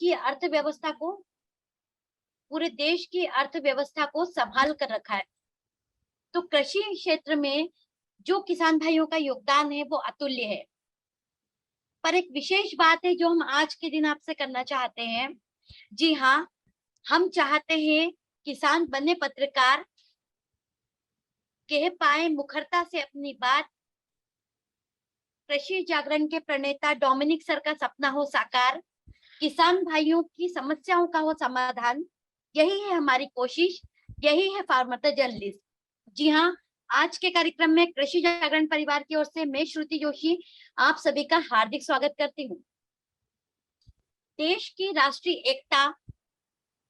की अर्थव्यवस्था को, पूरे देश की अर्थव्यवस्था को संभाल कर रखा है। तो कृषि क्षेत्र में जो किसान भाइयों का योगदान है वो अतुल्य है। पर एक विशेष बात है जो हम आज के दिन आपसे करना चाहते हैं। जी हाँ, हम चाहते हैं किसान बने पत्रकार, कह पाए मुखरता से अपनी बात, कृषि जागरण के प्रणेता डोमिनिक सर का सपना हो साकार, किसान भाइयों की समस्याओं का हो समाधान। यही है हमारी कोशिश, यही है फार्मर द जर्नलिस्ट। जी हाँ, आज के कार्यक्रम में कृषि जागरण परिवार की ओर से मैं श्रुति जोशी आप सभी का हार्दिक स्वागत करती हूँ। देश की राष्ट्रीय एकता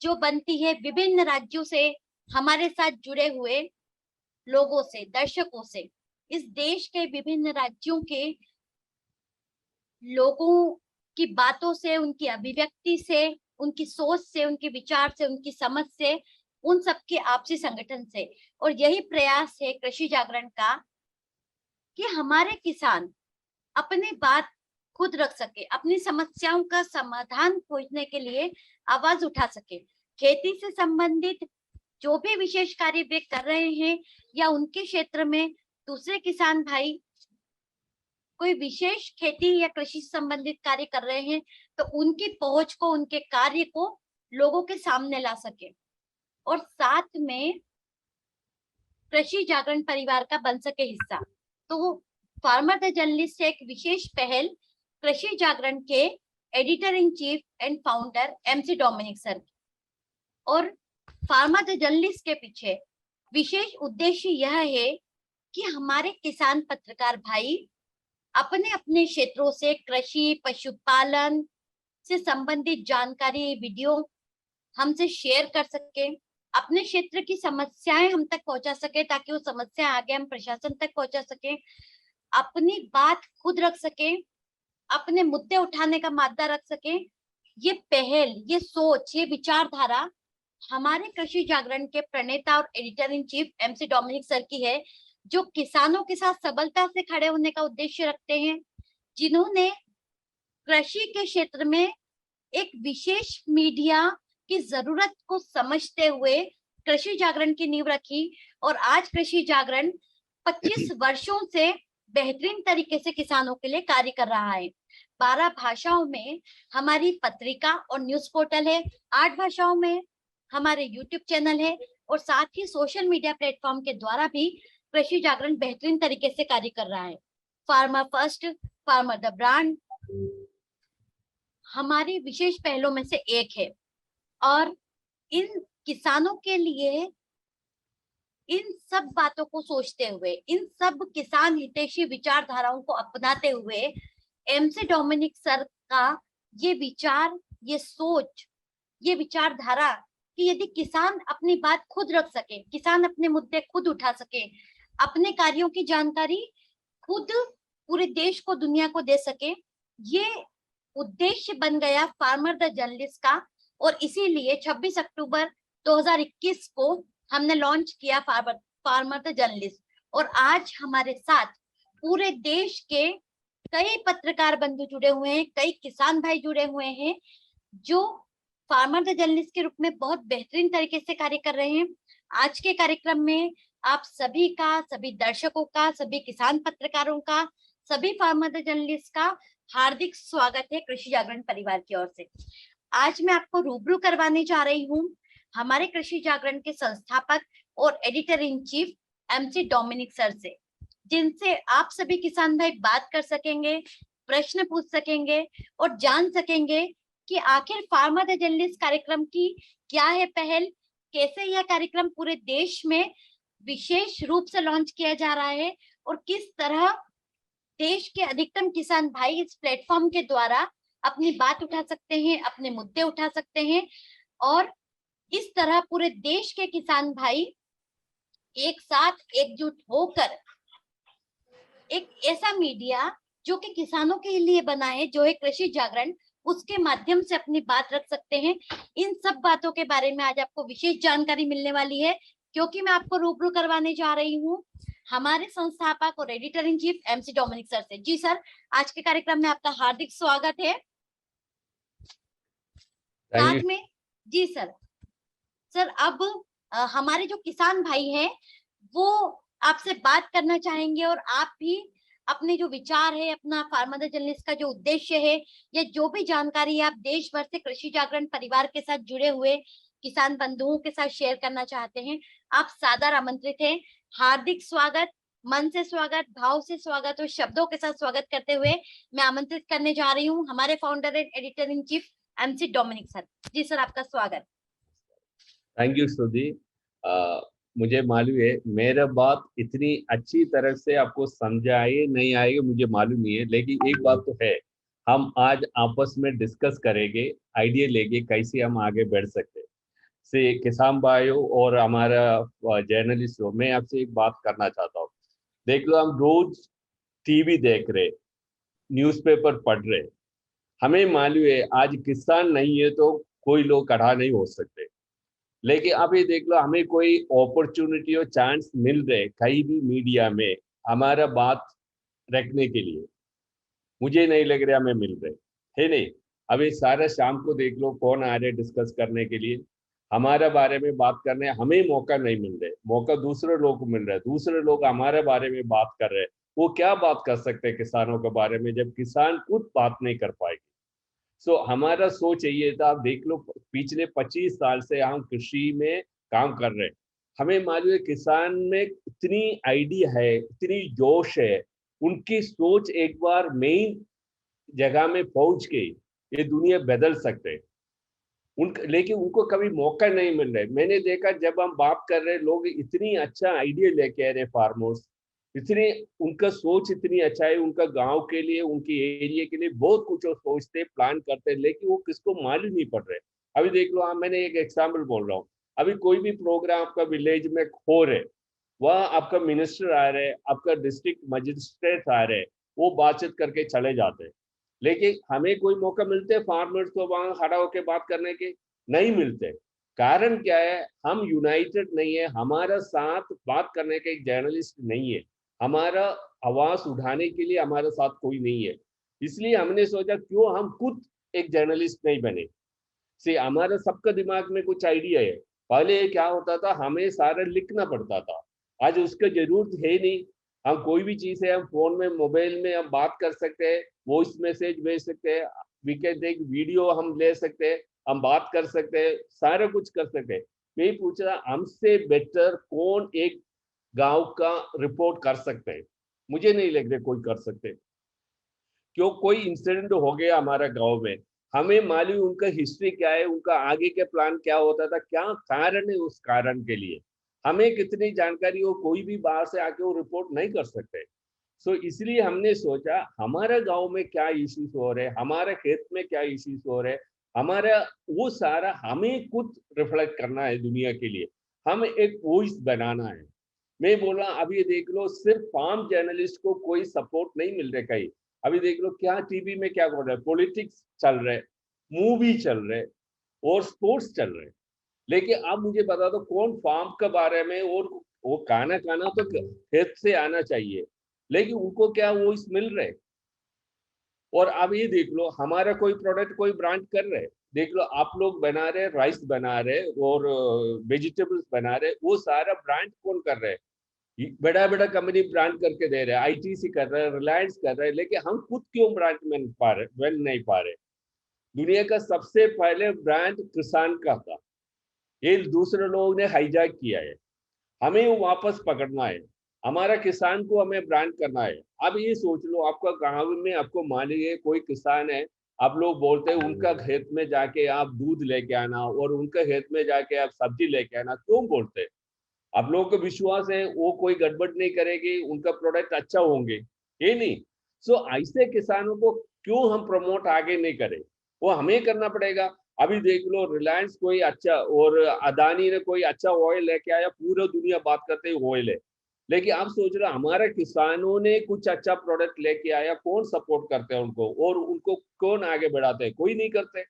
जो बनती है विभिन्न राज्यों से हमारे साथ जुड़े हुए लोगों से, दर्शकों से, इस देश के विभिन्न राज्यों के लोगों की बातों से, उनकी अभिव्यक्ति से, उनकी सोच से, उनके विचार से, उनकी समझ से, उन सबके आपसी संगठन से। और यही प्रयास है कृषि जागरण का कि हमारे किसान अपनी बात खुद रख सके, अपनी समस्याओं का समाधान खोजने के लिए आवाज उठा सके। खेती से संबंधित जो भी विशेष कार्य वे कर रहे हैं या उनके क्षेत्र में दूसरे किसान भाई कोई विशेष खेती या कृषि संबंधित कार्य कर रहे हैं, तो उनकी पहुंच को, उनके कार्य को लोगों के सामने ला सके और साथ में कृषि जागरण परिवार का बन सके हिस्सा। तो फार्मर द जर्नलिस्ट एक विशेष पहल कृषि जागरण के editor in chief and founder MC Dominic sir, और फार्मर द जर्नलिस्ट के पीछे विशेष उद्देश्य यह है कि हमारे किसान पत्रकार भाई अपने अपने क्षेत्रों से कृषि, पशुपालन से संबंधित जानकारी, वीडियो हमसे शेयर कर सके, अपने क्षेत्र की समस्याएं हम तक पहुंचा सके ताकि वो समस्या आगे हम प्रशासन तक पहुंचा सके, अपनी बात खुद रख सके, अपने मुद्दे उठाने का मादा रख सके। ये पहल, ये सोच, ये विचारधारा हमारे कृषि जागरण के प्रणेता और editor in chief MC Dominic sir की है, जो किसानों के साथ सबलता से खड़े होने का उद्देश्य रखते हैं, जिन्होंने कृषि के क्षेत्र में एक विशेष मीडिया की जरूरत को समझते हुए कृषि जागरण की नींव रखी। और आज कृषि जागरण 25 वर्षों से बेहतरीन तरीके से किसानों के लिए कार्य कर रहा है। 12 भाषाओं में हमारी पत्रिका और न्यूज पोर्टल है, 8 भाषाओं में हमारे यूट्यूब चैनल है, और साथ ही सोशल मीडिया प्लेटफॉर्म के द्वारा भी कृषि जागरण बेहतरीन तरीके से कार्य कर रहा है। Farmer first, farmer the brand हमारी विशेष पहलों में से एक है। और इन किसानों के लिए इन सब बातों को सोचते हुए, इन सब किसान हितैषी विचारधाराओं को अपनाते हुए एमसी डोमिनिक सर का ये विचार, ये सोच, ये विचारधारा कि यदि किसान अपनी बात खुद रख सके, किसान अपने मुद्दे खुद उठा सके, अपने कार्यों की जानकारी खुद पूरे देश को, दुनिया को दे सके, ये उद्देश्य बन गया फार्मर द जर्नलिस्ट का। और इसीलिए 26 अक्टूबर 2021 को हमने लॉन्च किया फार्मर द जर्नलिस्ट। और आज हमारे साथ पूरे देश के कई पत्रकार बंधु जुड़े हुए हैं, कई किसान भाई जुड़े हुए हैं, जो फार्मर द जर्नलिस्ट के रूप में बहुत बेहतरीन तरीके से कार्य कर रहे हैं। आज के कार्यक्रम में आप सभी का, सभी दर्शकों का, सभी किसान पत्रकारों का, सभी फार्मर द जर्नलिस्ट का हार्दिक स्वागत है कृषि जागरण परिवार की ओर से। आज मैं आपको रूबरू करवाने जा रही हूँ हमारे कृषि जागरण के संस्थापक और editor in chief MC Dominic sir से, जिनसे आप सभी किसान भाई बात कर सकेंगे, प्रश्न पूछ सकेंगे और जान सकेंगे कि आखिर फार्मर द जर्नलिस्ट कार्यक्रम की क्या है पहल, कैसे यह कार्यक्रम पूरे देश में विशेष रूप से लॉन्च किया जा रहा है, और किस तरह देश के अधिकतम किसान भाई इस प्लेटफॉर्म के द्वारा अपनी बात उठा सकते हैं, अपने मुद्दे उठा सकते हैं, और इस तरह पूरे देश के किसान भाई एक साथ एकजुट होकर एक ऐसा मीडिया जो कि किसानों के लिए बना है, जो है कृषि जागरण, उसके माध्यम से अपनी बात रख सकते हैं। इन सब बातों के बारे में आज आपको विशेष जानकारी मिलने वाली है, क्योंकि मैं आपको रूबरू करवाने जा रही हूँ हमारे संस्थापक और editor in chief MC Dominic sir से। जी सर, आज के कार्यक्रम में आपका हार्दिक स्वागत है। Thank you. साथ में जी सर। सर अब हमारे जो किसान भाई हैं वो आपसे बात करना चाहेंगे, और आप भी अपने जो विचार है, अपना फार्मर जर्नलिस्ट का जो उद्देश्य है, या जो भी जानकारी आप देश भर से कृषि जागरण परिवार के साथ जुड़े हुए किसान बंधुओं के साथ शेयर करना चाहते हैं, आप सादर आमंत्रित हैं। हार्दिक स्वागत, मन से स्वागत, भाव से स्वागत और शब्दों के साथ स्वागत करते हुए मैं आमंत्रित करने जा रही हूँ हमारे founder and editor in chief MC Dominic sir. जी सर, आपका स्वागत। Thank you Shruti. मुझे मालूम है मेरा बात इतनी अच्छी तरह से आपको समझा आए नहीं आएगी मुझे मालूम नहीं है, लेकिन एक बात तो है, हम आज आपस में डिस्कस करेंगे, आइडिया लेंगे कैसे हम आगे बढ़ सकते हैं। से किसान भाइयों और हमारा जर्नलिस्ट हो, मैं आपसे एक बात करना चाहता हूँ। देख लो, हम रोज टीवी देख रहे, न्यूज़पेपर पढ़ रहे, हमें मालूम है आज किसान नहीं है तो कोई लोग खड़ा नहीं हो सकते। लेकिन आप ये देख लो, हमें कोई अपॉर्चुनिटी और चांस मिल रहे कहीं भी मीडिया में हमारा बात रखने के लिए, मुझे नहीं लग रहा हमें मिल रहे है नहीं। अभी सारा शाम को देख लो कौन आ रहे डिस्कस करने के लिए, हमारे बारे में बात करने, हमें मौका नहीं मिल रहे, मौका दूसरे लोग को मिल रहा है, दूसरे लोग हमारे बारे में बात कर रहे हैं। वो क्या बात कर सकते हैं किसानों के बारे में जब किसान खुद बात नहीं कर पाएंगे। हमारा सोच ये था, आप देख लो पिछले 25 साल से हम कृषि में काम कर रहे हैं। हमें मालूम है किसान में इतनी आइडिया है, इतनी जोश है, उनकी सोच एक बार मेन जगह में पहुंच गई, ये दुनिया बदल सकते हैं। लेकिन उनको कभी मौका नहीं मिल रहा है। मैंने देखा जब हम बात कर रहे, लोग इतनी अच्छा आइडिया लेके आ रहे फार्मर्स, इतनी उनका सोच इतनी अच्छा है, उनका गांव के लिए, उनके एरिया के लिए बहुत कुछ वो सोचते प्लान करते, लेकिन वो किसको मालूम नहीं पड़ रहे। अभी देख लो, मैंने एक एग्जाम्पल बोल रहा हूँ, अभी कोई भी प्रोग्राम आपका विलेज में हो रहे, वह आपका मिनिस्टर आ रहे, आपका डिस्ट्रिक्ट मजिस्ट्रेट आ रहे, वो बातचीत करके चले जाते हैं, लेकिन हमें कोई मौका मिलते फार्मर्स को वहां खड़ा होकर बात करने के? नहीं मिलते। कारण क्या है? हम यूनाइटेड नहीं है, हमारा साथ बात करने का एक जर्नलिस्ट नहीं है, हमारा आवाज उठाने के लिए हमारे साथ कोई नहीं है। इसलिए हमने सोचा क्यों हम खुद एक जर्नलिस्ट नहीं बने। से हमारा सबका दिमाग में कुछ आइडिया है। पहले क्या होता था, हमें सारा लिखना पड़ता था, आज उसका जरूरत है नहीं। हम कोई भी चीज है, हम फोन में मोबाइल में हम बात कर सकते हैं, वॉइस मैसेज भेज सकते हैं, वी कैन टेक वीडियो हम ले सकते हैं, हम बात कर सकते हैं, सारा कुछ कर सकते हैं। मैं पूछ रहा, हमसे बेटर कौन एक गांव का रिपोर्ट कर सकते हैं? मुझे नहीं लग रहा कोई कर सकते। क्यों? कोई इंसिडेंट हो गया हमारा गांव में, हमें मालूम उनका हिस्ट्री क्या है, उनका आगे के प्लान क्या होता था, क्या कारण है, उस कारण के लिए हमें कितनी जानकारी हो, कोई भी बाहर से आके वो रिपोर्ट नहीं कर सकते। इसलिए हमने सोचा हमारा गांव में क्या इश्यूज हो रहे, हमारे खेत में क्या इश्यूज हो रहे, हमारा वो सारा हमें खुद रिफ्लेक्ट करना है दुनिया के लिए, हम एक वॉइस बनाना है। मैं बोला, अब ये देख लो, सिर्फ फार्म जर्नलिस्ट को कोई सपोर्ट नहीं मिल रहा कहीं। अभी देख लो क्या टीवी में क्या हो रहा है, पॉलिटिक्स चल रहे, मूवी चल रहे और स्पोर्ट्स चल रहे, लेकिन अब मुझे बता दो कौन फार्म के बारे में, और वो खाना खाना तो खेत से आना चाहिए, लेकिन उनको क्या वो इस मिल रहे। और अब ये देख लो, हमारा कोई प्रोडक्ट कोई ब्रांड कर रहे, देख लो आप लोग बना रहे, राइस बना रहे और वेजिटेबल्स बना रहे, वो सारा ब्रांड कौन कर रहे? बड़ा बड़ा कंपनी ब्रांड करके दे रहे हैं, ITC कर रहे हैं, रिलायंस कर रहे हैं, लेकिन हम खुद क्यों ब्रांड बन नहीं पा रहे? दुनिया का सबसे पहले ब्रांड किसान का था, ये दूसरे लोगों ने हाईजैक किया है, हमें वो वापस पकड़ना है, हमारा किसान को हमें ब्रांड करना है। अब ये सोच लो, आपका गांव में आपको मान लीजिए कोई किसान है, आप लोग बोलते हैं उनका खेत में जाके आप दूध लेके आना और उनका खेत में जाके आप सब्जी लेके आना, क्यों बोलते हैं? आप लोगों को विश्वास है वो कोई गड़बड़ नहीं करेगी, उनका प्रोडक्ट अच्छा होंगे, ये नहीं। ऐसे किसानों को क्यों हम प्रमोट आगे नहीं करें? वो हमें करना पड़ेगा। अभी देख लो, रिलायंस कोई अच्छा और अदानी ने कोई अच्छा ऑयल लेके आया, पूरा दुनिया बात करते हैं ऑयल है, लेकिन आप सोच रहे हमारे किसानों ने कुछ अच्छा प्रोडक्ट लेके आया, कौन सपोर्ट करते हैं उनको और उनको कौन आगे बढ़ाते हैं? कोई नहीं करते।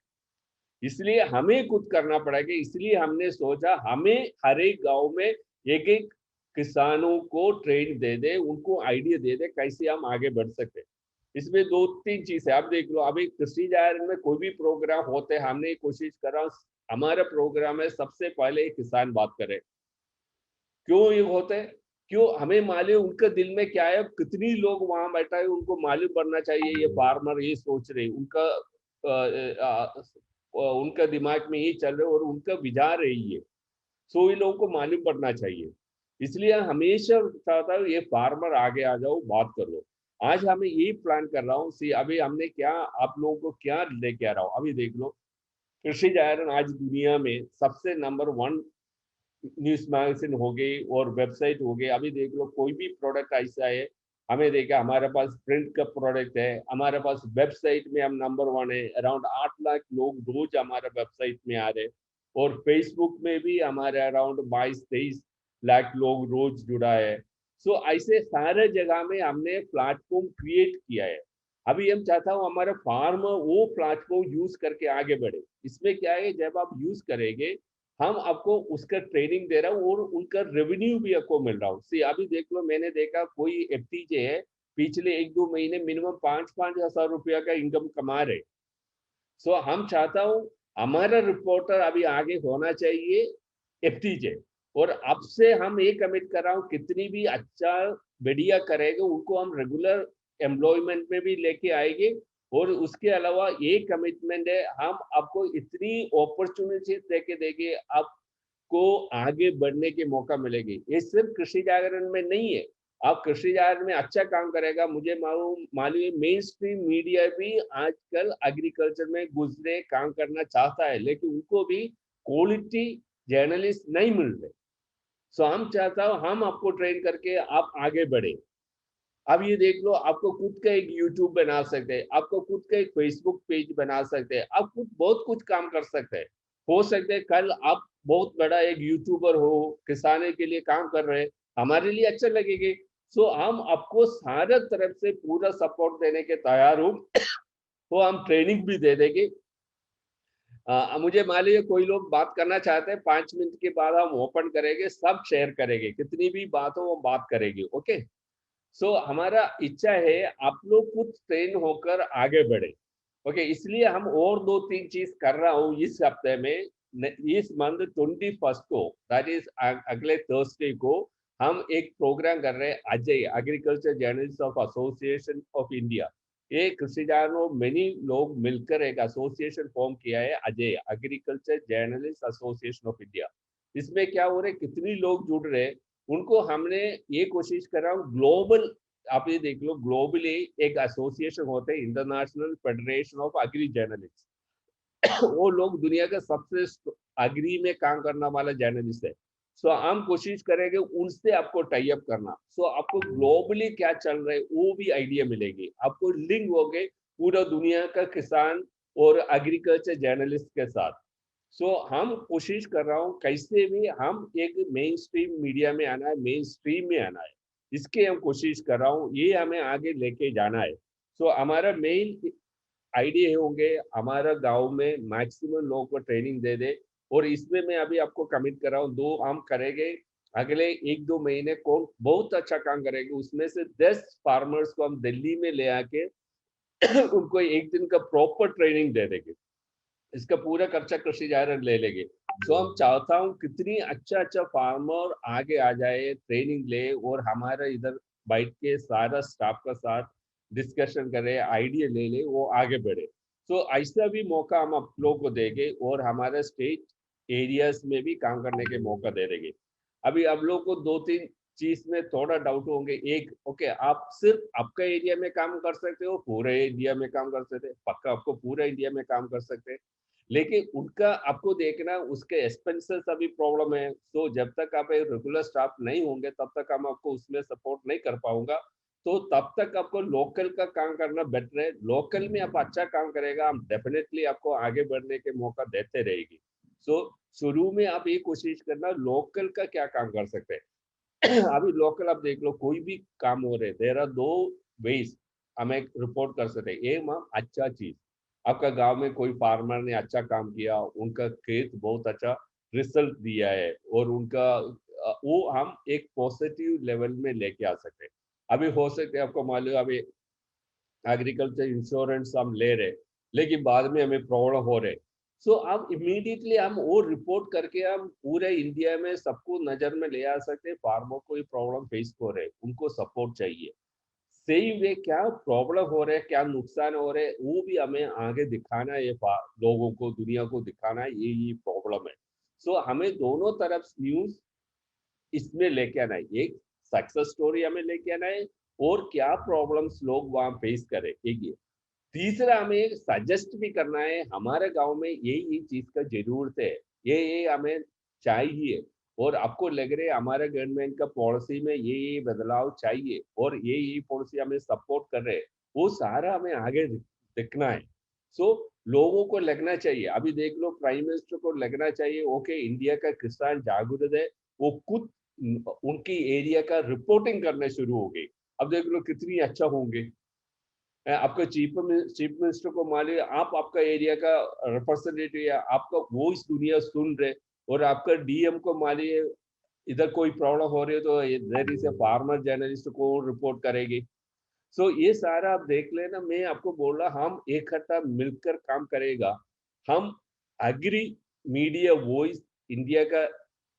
इसलिए हमें कुछ करना पड़ेगा। इसलिए हमने सोचा हमें हर एक गांव में एक एक किसानों को ट्रेन दे दे, उनको आइडिया दे दे कैसे हम आगे बढ़ सकते। इसमें 2-3 चीज है, आप देख लो। अभी कृषि जागरण में कोई भी प्रोग्राम होते हैं, हमने कोशिश करा हमारा प्रोग्राम है सबसे पहले किसान बात करे। क्यों ये होता है? क्यों? हमें मालूम उनके दिल में क्या है, कितनी लोग वहां बैठा है, उनको मालूम पड़ना चाहिए ये फार्मर ये सोच रहे, उनका उनका दिमाग में ये चल रहा है और उनका विचार है ये। सो इन लोगों को मालूम पड़ना चाहिए। इसलिए हमेशा चाहता हूँ ये फार्मर आगे आ जाओ, बात कर लो। आज हमें यही प्लान कर रहा हूँ। सी अभी हमने क्या आप लोगों को क्या लेके आ रहा हूँ, अभी देख लो। कृषि जागरण आज दुनिया में सबसे नंबर 1 न्यूज मैगजीन हो गई और वेबसाइट हो गई। अभी देख लो कोई भी प्रोडक्ट ऐसा है, हमें देखा हमारे पास प्रिंट का प्रोडक्ट है, हमारे पास वेबसाइट में हम नंबर 1 है। अराउंड 8 लाख लोग रोज हमारे वेबसाइट में आ रहे, और फेसबुक में भी हमारे अराउंड 22-23 लाख लोग रोज जुड़ा है। सो ऐसे सारे जगह में हमने प्लेटफॉर्म क्रिएट किया है। अभी हम चाहता हूँ हमारा फार्म वो प्लेटफॉर्म यूज करके आगे बढ़े। इसमें क्या है, जब आप यूज करेंगे हम आपको उसका ट्रेनिंग दे रहा हूँ और उनका रेवेन्यू भी आपको मिल रहा हूँ। सी अभी देख लो, मैंने देखा कोई एफटीजे है पिछले 1-2 महीने मिनिमम 5-5 हजार रुपया का इनकम कमा रहे। सो हम चाहता हूँ हमारा रिपोर्टर अभी आगे होना चाहिए एफटीजे, और अब से हम ये कमिट कर रहा हूँ कितनी भी अच्छा बढ़िया करेगा उनको हम रेगुलर एम्प्लॉयमेंट में भी लेके आएंगे। और उसके अलावा ये कमिटमेंट है, हम आपको इतनी अपॉर्चुनिटी देके देंगे, आपको आगे बढ़ने के मौका मिलेगी। ये सिर्फ कृषि जागरण में नहीं है, आप कृषि जागरण में अच्छा काम करेगा, मुझे मालूम मेन स्ट्रीम मीडिया भी आजकल एग्रीकल्चर में गुजरे काम करना चाहता है, लेकिन उनको भी क्वालिटी जर्नलिस्ट नहीं मिल रहे। सो हम चाहता हूँ हम आपको ट्रेन करके आप आगे बढ़े। अब ये देख लो, आपको खुद का एक यूट्यूब बना सकते हैं, आपको खुद का एक फेसबुक पेज बना सकते हैं, आप खुद बहुत कुछ काम कर सकते हैं। हो सकते हैं कल आप बहुत बड़ा एक यूट्यूबर हो, किसानों के लिए काम कर रहे हैं, हमारे लिए अच्छा लगेगा। सो हम आपको सारे तरफ से पूरा सपोर्ट देने के तैयार हूँ। तो हम ट्रेनिंग भी दे देंगे। मुझे मालूम है कोई लोग बात करना चाहते हैं, 5 मिनट के बाद हम ओपन करेंगे, सब शेयर करेंगे, कितनी भी बात हो वो बात करेंगे। ओके। सो हमारा इच्छा है आप लोग खुद ट्रेन होकर आगे बढ़े। ओके, इसलिए हम और 2-3 चीज कर रहा हूँ इस हफ्ते में। इस मंथ 21 को, दैट इज अगले थर्सडे को, हम एक प्रोग्राम कर रहे हैं Ajay agriculture journalist of association of India. ये कृषि मेनी लोग मिलकर एक एसोसिएशन फॉर्म किया है, Ajay agriculture journalist association of India. इसमें क्या हो रहा है, कितनी लोग जुड़ रहे हैं, उनको हमने ये कोशिश कर रहा हूँ ग्लोबल। आप ये देख लो, ग्लोबली एक एसोसिएशन होते हैं, international federation of agri journalist. वो लोग दुनिया का सबसे एग्री में काम करने वाला जर्नलिस्ट है। सो हम कोशिश करेंगे उनसे आपको टाई अप करना। सो आपको ग्लोबली क्या चल रहा है वो भी आइडिया मिलेगी, आपको लिंक हो गए पूरा दुनिया का किसान और एग्रीकल्चर जर्नलिस्ट के साथ। सो हम कोशिश कर रहा हूँ कैसे भी हम एक मेन स्ट्रीम मीडिया में आना है, मेन स्ट्रीम में आना है, इसके हम कोशिश कर रहा हूँ, ये हमें आगे लेके जाना है। सो हमारा मेन आइडिया होंगे हमारा गांव में मैक्सिमम लोगों को ट्रेनिंग दे दे। और इसमें मैं अभी आपको कमिट कर रहा हूँ, 2 हम करेंगे अगले 1-2 महीने। कौन बहुत अच्छा काम करेंगे उसमें से 10 फार्मर्स को हम दिल्ली में ले आके उनको एक दिन का प्रॉपर ट्रेनिंग दे देंगे, इसका पूरा खर्चा कृषि जागरण ले लेंगे। सो हम चाहता हूँ कितनी अच्छा अच्छा फार्मर आगे आ जाए, ट्रेनिंग ले, और हमारा इधर बैठ के सारा स्टाफ का साथ डिस्कशन करे, आइडिया ले ले, वो आगे बढ़े। सो ऐसा भी मौका हम आप लोगों को देंगे और हमारे स्टेट एरियाज में भी काम करने के मौका दे देंगे। अभी आप लोग को 2-3 चीज में थोड़ा डाउट होंगे। एक, ओके, आप सिर्फ आपका एरिया में काम कर सकते हो, पूरे इंडिया में काम कर सकते हैं? पक्का आपको पूरा इंडिया में काम कर सकते हैं, लेकिन उनका आपको देखना उसके एक्सपेंसेस अभी प्रॉब्लम है। तो जब तक आप एक रेगुलर स्टाफ नहीं होंगे तब तक हम आपको उसमें सपोर्ट नहीं कर पाऊंगा। तो तब तक आपको लोकल का काम करना बेटर है। लोकल में आप अच्छा काम करेगा, हम डेफिनेटली आपको आगे बढ़ने के मौका देते रहेगी। सो शुरू में आप ये कोशिश करना लोकल का क्या काम कर सकते हैं। अभी लोकल आप देख लो, कोई भी काम हो रहे, देर आर 2 वेज हम एक रिपोर्ट कर सकते हैं। एक, हम अच्छा चीज, आपका गांव में कोई फार्मर ने अच्छा काम किया, उनका खेत बहुत अच्छा रिजल्ट दिया है, और उनका वो हम एक पॉजिटिव लेवल में लेके आ सकते हैं। अभी हो सकते हैं आपको मालूम है, अभी एग्रीकल्चर इंश्योरेंस हम ले रहे, लेकिन बाद में हमें प्रॉब्लम हो रहे। सो अब इमीडिएटली हम वो रिपोर्ट करके हम पूरे इंडिया में सबको नजर में ले आ सकते हैं, फार्मर को प्रॉब्लम फेस हो रहे, उनको सपोर्ट चाहिए। सही वे क्या प्रॉब्लम हो रहे हैं, क्या नुकसान हो रहे हैं, वो भी हमें आगे दिखाना है, लोगों को, दुनिया को दिखाना है ये प्रॉब्लम है। सो हमें दोनों तरफ न्यूज इसमें लेके आना है, एक सक्सेस स्टोरी हमें लेके आना है और क्या प्रॉब्लम्स लोग वहाँ फेस करें, एक ये। तीसरा हमें सजेस्ट भी करना है, हमारे गांव में ये चीज का जरूरत है, ये हमें चाहिए, और आपको लग रहा है हमारे गवर्नमेंट का पॉलिसी में ये बदलाव चाहिए और ये पॉलिसी हमें सपोर्ट कर रहे हैं, वो सारा हमें आगे दिखना है। सो लोगों को लगना चाहिए, अभी देख लो प्राइम मिनिस्टर को लगना चाहिए ओके इंडिया का किसान जागरूक है, वो खुद उनकी एरिया का रिपोर्टिंग करना शुरू हो गई। अब देख लो कितनी अच्छा होंगे, आपका चीफ मिनिस्टर को मान लीजिए, आप आपका एरिया का रिप्रेजेंटेटिव या आपका वॉइस दुनिया सुन रहे, और आपका डीएम को मान लीजिए इधर कोई प्रॉब्लम हो रही है तो there is a farmer journalist को रिपोर्ट करेगी। सो ये सारा आप देख लेना, मैं आपको बोल रहा हम इकट्ठा मिलकर काम करेगा, हम एग्री मीडिया वॉइस इंडिया का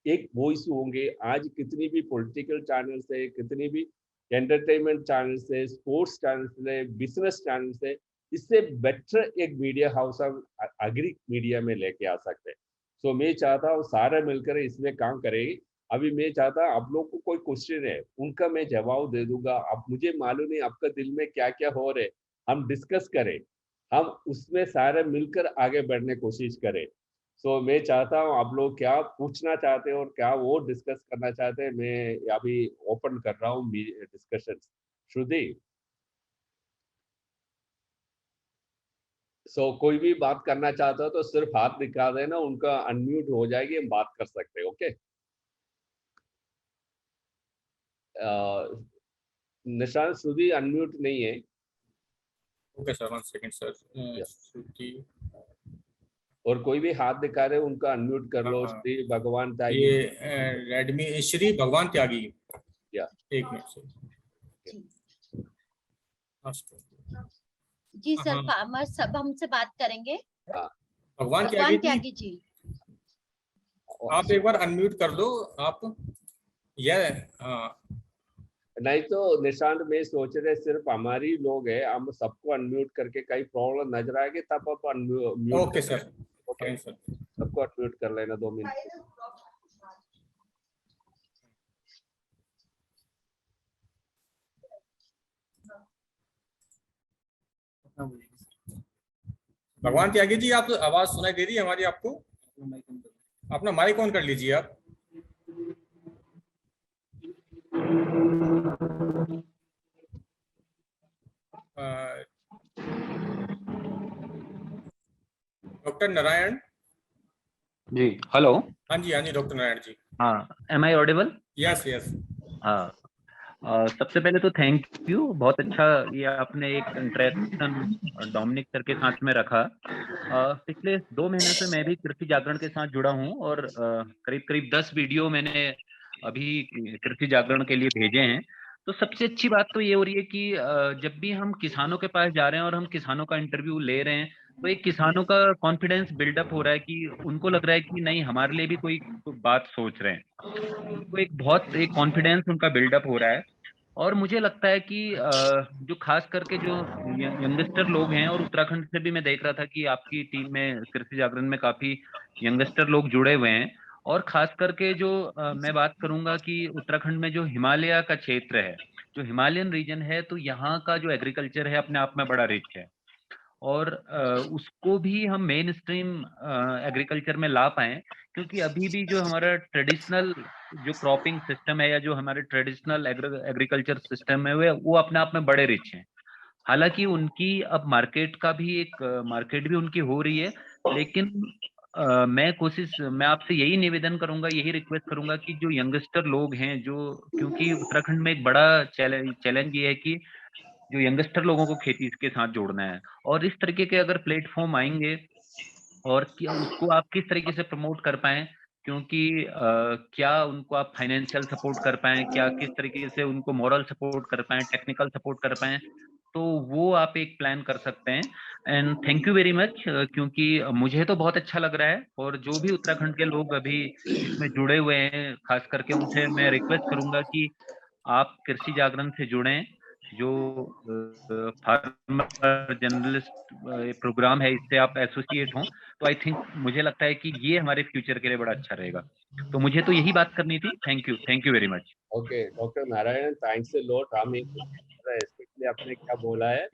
एक वॉइस होंगे। आज कितनी भी पॉलिटिकल चैनल्स है, कितनी भी एंटरटेनमेंट चैनल्स है, स्पोर्ट्स चैनल्स है, बिजनेस चैनल्स है, इससे बेटर एक मीडिया हाउस हम एग्री मीडिया में लेके आ सकते हैं। सो मैं चाहता हूँ सारे मिलकर इसमें काम करेंगे। अभी मैं चाहता आप लोग को कोई क्वेश्चन है उनका मैं जवाब दे दूंगा, अब मुझे मालूम नहीं आपका दिल में क्या क्या हो रहे, हम डिस्कस करें, हम उसमें सारे मिलकर आगे बढ़ने की कोशिश करें। सो मैं चाहता हूँ आप लोग क्या पूछना चाहते हैं और क्या वो डिस्कस करना चाहते हैं, मैं अभी ओपन कर रहा हूँ डिस्कशन। श्रुति, सो कोई भी बात करना चाहता हो तो सिर्फ हाथ दिखा देना, उनका अनम्यूट हो जाएगी, हम बात कर सकते हैं। ओके, निशान श्रुति अनम्यूट नहीं है। Okay sir, 1 second sir. Shruti, और कोई भी हाथ दिखा रहे उनका अनम्यूट कर लो। श्री भगवान त्यागी, ये रेडमी श्री भगवान त्यागी, या 1 मिनट सर। जी सर, फार्मर सब हमसे बात करेंगे। भगवान त्यागी जी, आप एक बार अनम्यूट कर दो आप। नहीं तो निशांत में सोच रहे सिर्फ हमारी लोग है, हम सबको अनम्यूट करके कहीं प्रॉब्लम नजर आएगी तब आप unmute. Okay sir, okay sir, सबको अनम्यूट कर लेना 2 मिनट। भगवान त्यागी जी, आप आवाज सुनाई दे रही है हमारी आपको? अपना माइक ऑन कर लीजिए आप। Doctor Narayan ji, hello. हाँ जी डॉक्टर नारायण जी। हाँ, am I audible? Yes yes. हाँ, सबसे पहले तो थैंक यू, बहुत अच्छा ये आपने एक इंटरेक्शन डोमिनिक सर के साथ में रखा। पिछले 2 महीने से मैं भी कृषि जागरण के साथ जुड़ा हूँ और करीब करीब 10 वीडियो मैंने अभी कृषि जागरण के लिए भेजे हैं। तो सबसे अच्छी बात तो ये हो रही है कि जब भी हम किसानों के पास जा रहे हैं और हम किसानों का इंटरव्यू ले रहे हैं, तो एक किसानों का कॉन्फिडेंस बिल्डअप हो रहा है कि उनको लग रहा है कि नहीं, हमारे लिए भी कोई बात सोच रहे हैं। उनको एक कॉन्फिडेंस उनका बिल्डअप हो रहा है। और मुझे लगता है कि जो खास करके जो यंगस्टर लोग हैं, और उत्तराखंड से भी मैं देख रहा था कि आपकी टीम में कृषि जागरण में काफी यंगस्टर लोग जुड़े हुए हैं। और खास करके जो मैं बात करूंगा कि उत्तराखंड में जो हिमालय का क्षेत्र है, जो हिमालयन रीजन है, तो यहाँ का जो एग्रीकल्चर है अपने आप में बड़ा रिच है। और उसको भी हम मेन स्ट्रीम एग्रीकल्चर में ला पाए, क्योंकि अभी भी जो हमारा ट्रेडिशनल जो क्रॉपिंग सिस्टम है या जो हमारे ट्रेडिशनल एग्रीकल्चर सिस्टम है वो अपने आप में बड़े रिच हैं। हालांकि उनकी अब मार्केट भी उनकी हो रही है, लेकिन मैं आपसे यही निवेदन करूंगा, यही रिक्वेस्ट करूंगा कि जो यंगस्टर लोग हैं, जो क्योंकि उत्तराखंड में एक बड़ा चैलेंज ये है कि जो यंगस्टर लोगों को खेती के साथ जोड़ना है, और इस तरीके के अगर प्लेटफॉर्म आएंगे और क्या उसको आप किस तरीके से प्रमोट कर पाएं, क्योंकि क्या उनको आप फाइनेंशियल सपोर्ट कर पाएं, क्या किस तरीके से उनको मॉरल सपोर्ट कर पाएं, टेक्निकल सपोर्ट कर पाएं, तो वो आप एक प्लान कर सकते हैं। And thank you very much, क्योंकि मुझे तो बहुत अच्छा लग रहा है, और जो भी उत्तराखंड के लोग अभी इसमें जुड़े हुए हैं, खास करके उनसे मैं रिक्वेस्ट करूंगा कि आप कृषि जागरण से जुड़ें। जो फार्मर जर्नलिस्ट प्रोग्राम है, इससे आप एसोसिएट हों, तो आई थिंक मुझे लगता है कि ये हमारे फ्यूचर के लिए बड़ा अच्छा रहेगा। तो मुझे तो यही बात करनी थी। Thank you very much. Okay doctor Narayan, thanks a lot. हम एक स्पेशली आपने क्या बोला है,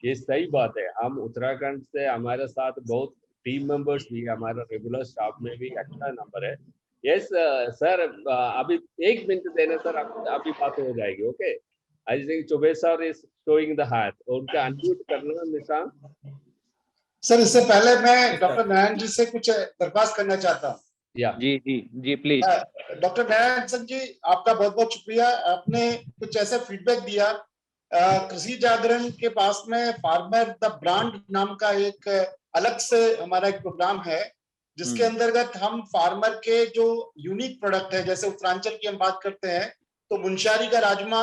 ये सही बात है। हम उत्तराखंड से, हमारे साथ बहुत टीम मेंबर्स भी, हमारा रेगुलर स्टाफ में भी अच्छा नंबर है। यस सर, अभी 1 मिनट देना सर, अभी बात हो जाएगी। Okay, I think Choubey sir is showing the हाथ, उनका अनम्यूट करना निशान। सर, इससे पहले मैं डॉक्टर नारायण जी से कुछ दरख्वास्त करना चाहता हूँ। जी प्लीज। डॉक्टर नारायण सिंह जी, आपका बहुत बहुत शुक्रिया। आपने कुछ ऐसा फीडबैक दिया। कृषि जागरण के पास में फार्मर द ब्रांड नाम का एक अलग से हमारा एक प्रोग्राम है, जिसके अंतर्गत हम फार्मर के जो यूनिक प्रोडक्ट है, जैसे उत्तरांचल की हम बात करते हैं तो मुंशारी का राजमा,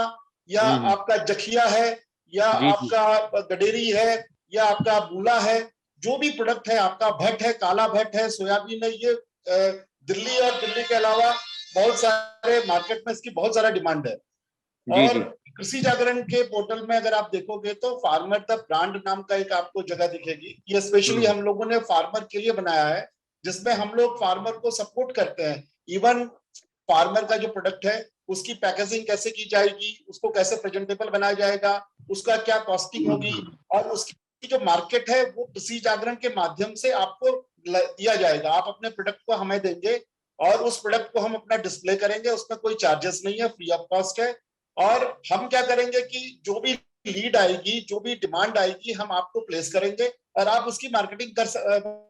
या आपका जखिया है, या आपका गडेरी है, या आपका बूला है, जो भी प्रोडक्ट है, आपका भट्ट है, काला भट्ट है, सोयाबीन है, ये दिल्ली और दिल्ली के अलावा बहुत सारे मार्केट में इसकी बहुत सारा डिमांड है। और कृषि जागरण के पोर्टल में अगर आप देखोगे तो फार्मर द ब्रांड नाम का एक आपको जगह दिखेगी। ये स्पेशली हम लोगों ने फार्मर के लिए बनाया है, जिसमें हम लोग फार्मर को सपोर्ट करते हैं। इवन फार्मर का जो प्रोडक्ट है उसकी पैकेजिंग कैसे की जाएगी, उसको कैसे प्रेजेंटेबल बनाया जाएगा, उसका क्या कॉस्टिंग होगी, और उसकी जो मार्केट है वो कृषि जागरण के माध्यम से आपको दिया जाएगा। आप अपने प्रोडक्ट को हमें देंगे और उस प्रोडक्ट को हम अपना डिस्प्ले करेंगे, उसमें कोई चार्जेस नहीं है, फ्री ऑफ कॉस्ट है। और हम क्या करेंगे कि जो भी लीड आएगी, जो भी डिमांड आएगी, हम आपको प्लेस करेंगे और आप उसकी मार्केटिंग कर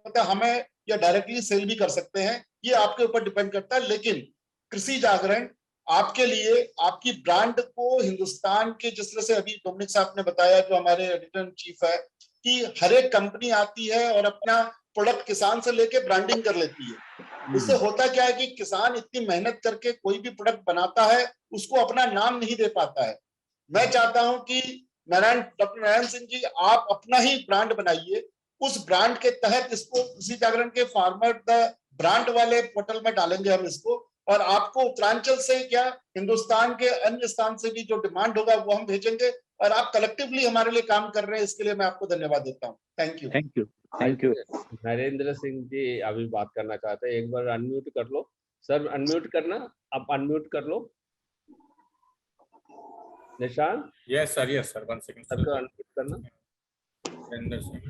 मतलब हमें या डायरेक्टली सेल भी कर सकते हैं, ये आपके ऊपर डिपेंड करता है। लेकिन कृषि जागरण आपके लिए आपकी ब्रांड को हिंदुस्तान के, जिस तरह से अभी डोमिनिक साहब ने बताया, जो हमारे एडिटर इन चीफ है, कि हर एक कंपनी आती है और अपना प्रोडक्ट किसान से लेके ब्रांडिंग कर लेती है। उससे होता क्या है कि किसान इतनी मेहनत करके कोई भी प्रोडक्ट बनाता है, उसको अपना नाम नहीं दे पाता है। मैं चाहता हूं कि डॉक्टर नारायण सिंह जी, आप अपना ही ब्रांड बनाइए। उस ब्रांड के तहत इसको कृषि जागरण के फार्मर द ब्रांड वाले पोर्टल में डालेंगे हम इसको, और आपको उत्तरांचल से क्या हिंदुस्तान के अन्य स्थान से भी जो डिमांड होगा वो हम भेजेंगे, और आप कलेक्टिवली हमारे लिए काम कर रहे हैं, इसके लिए मैं आपको धन्यवाद देता हूँ। Thank you. नरेंद्र सिंह जी अभी बात करना चाहते हैं, एक बार अनम्यूट कर लो सर, अनम्यूट करना, आप अनम्यूट कर लो निशान। यस सर, 1 सेकंड सर को अनम्यूट करना। नरेंद्र सिंह,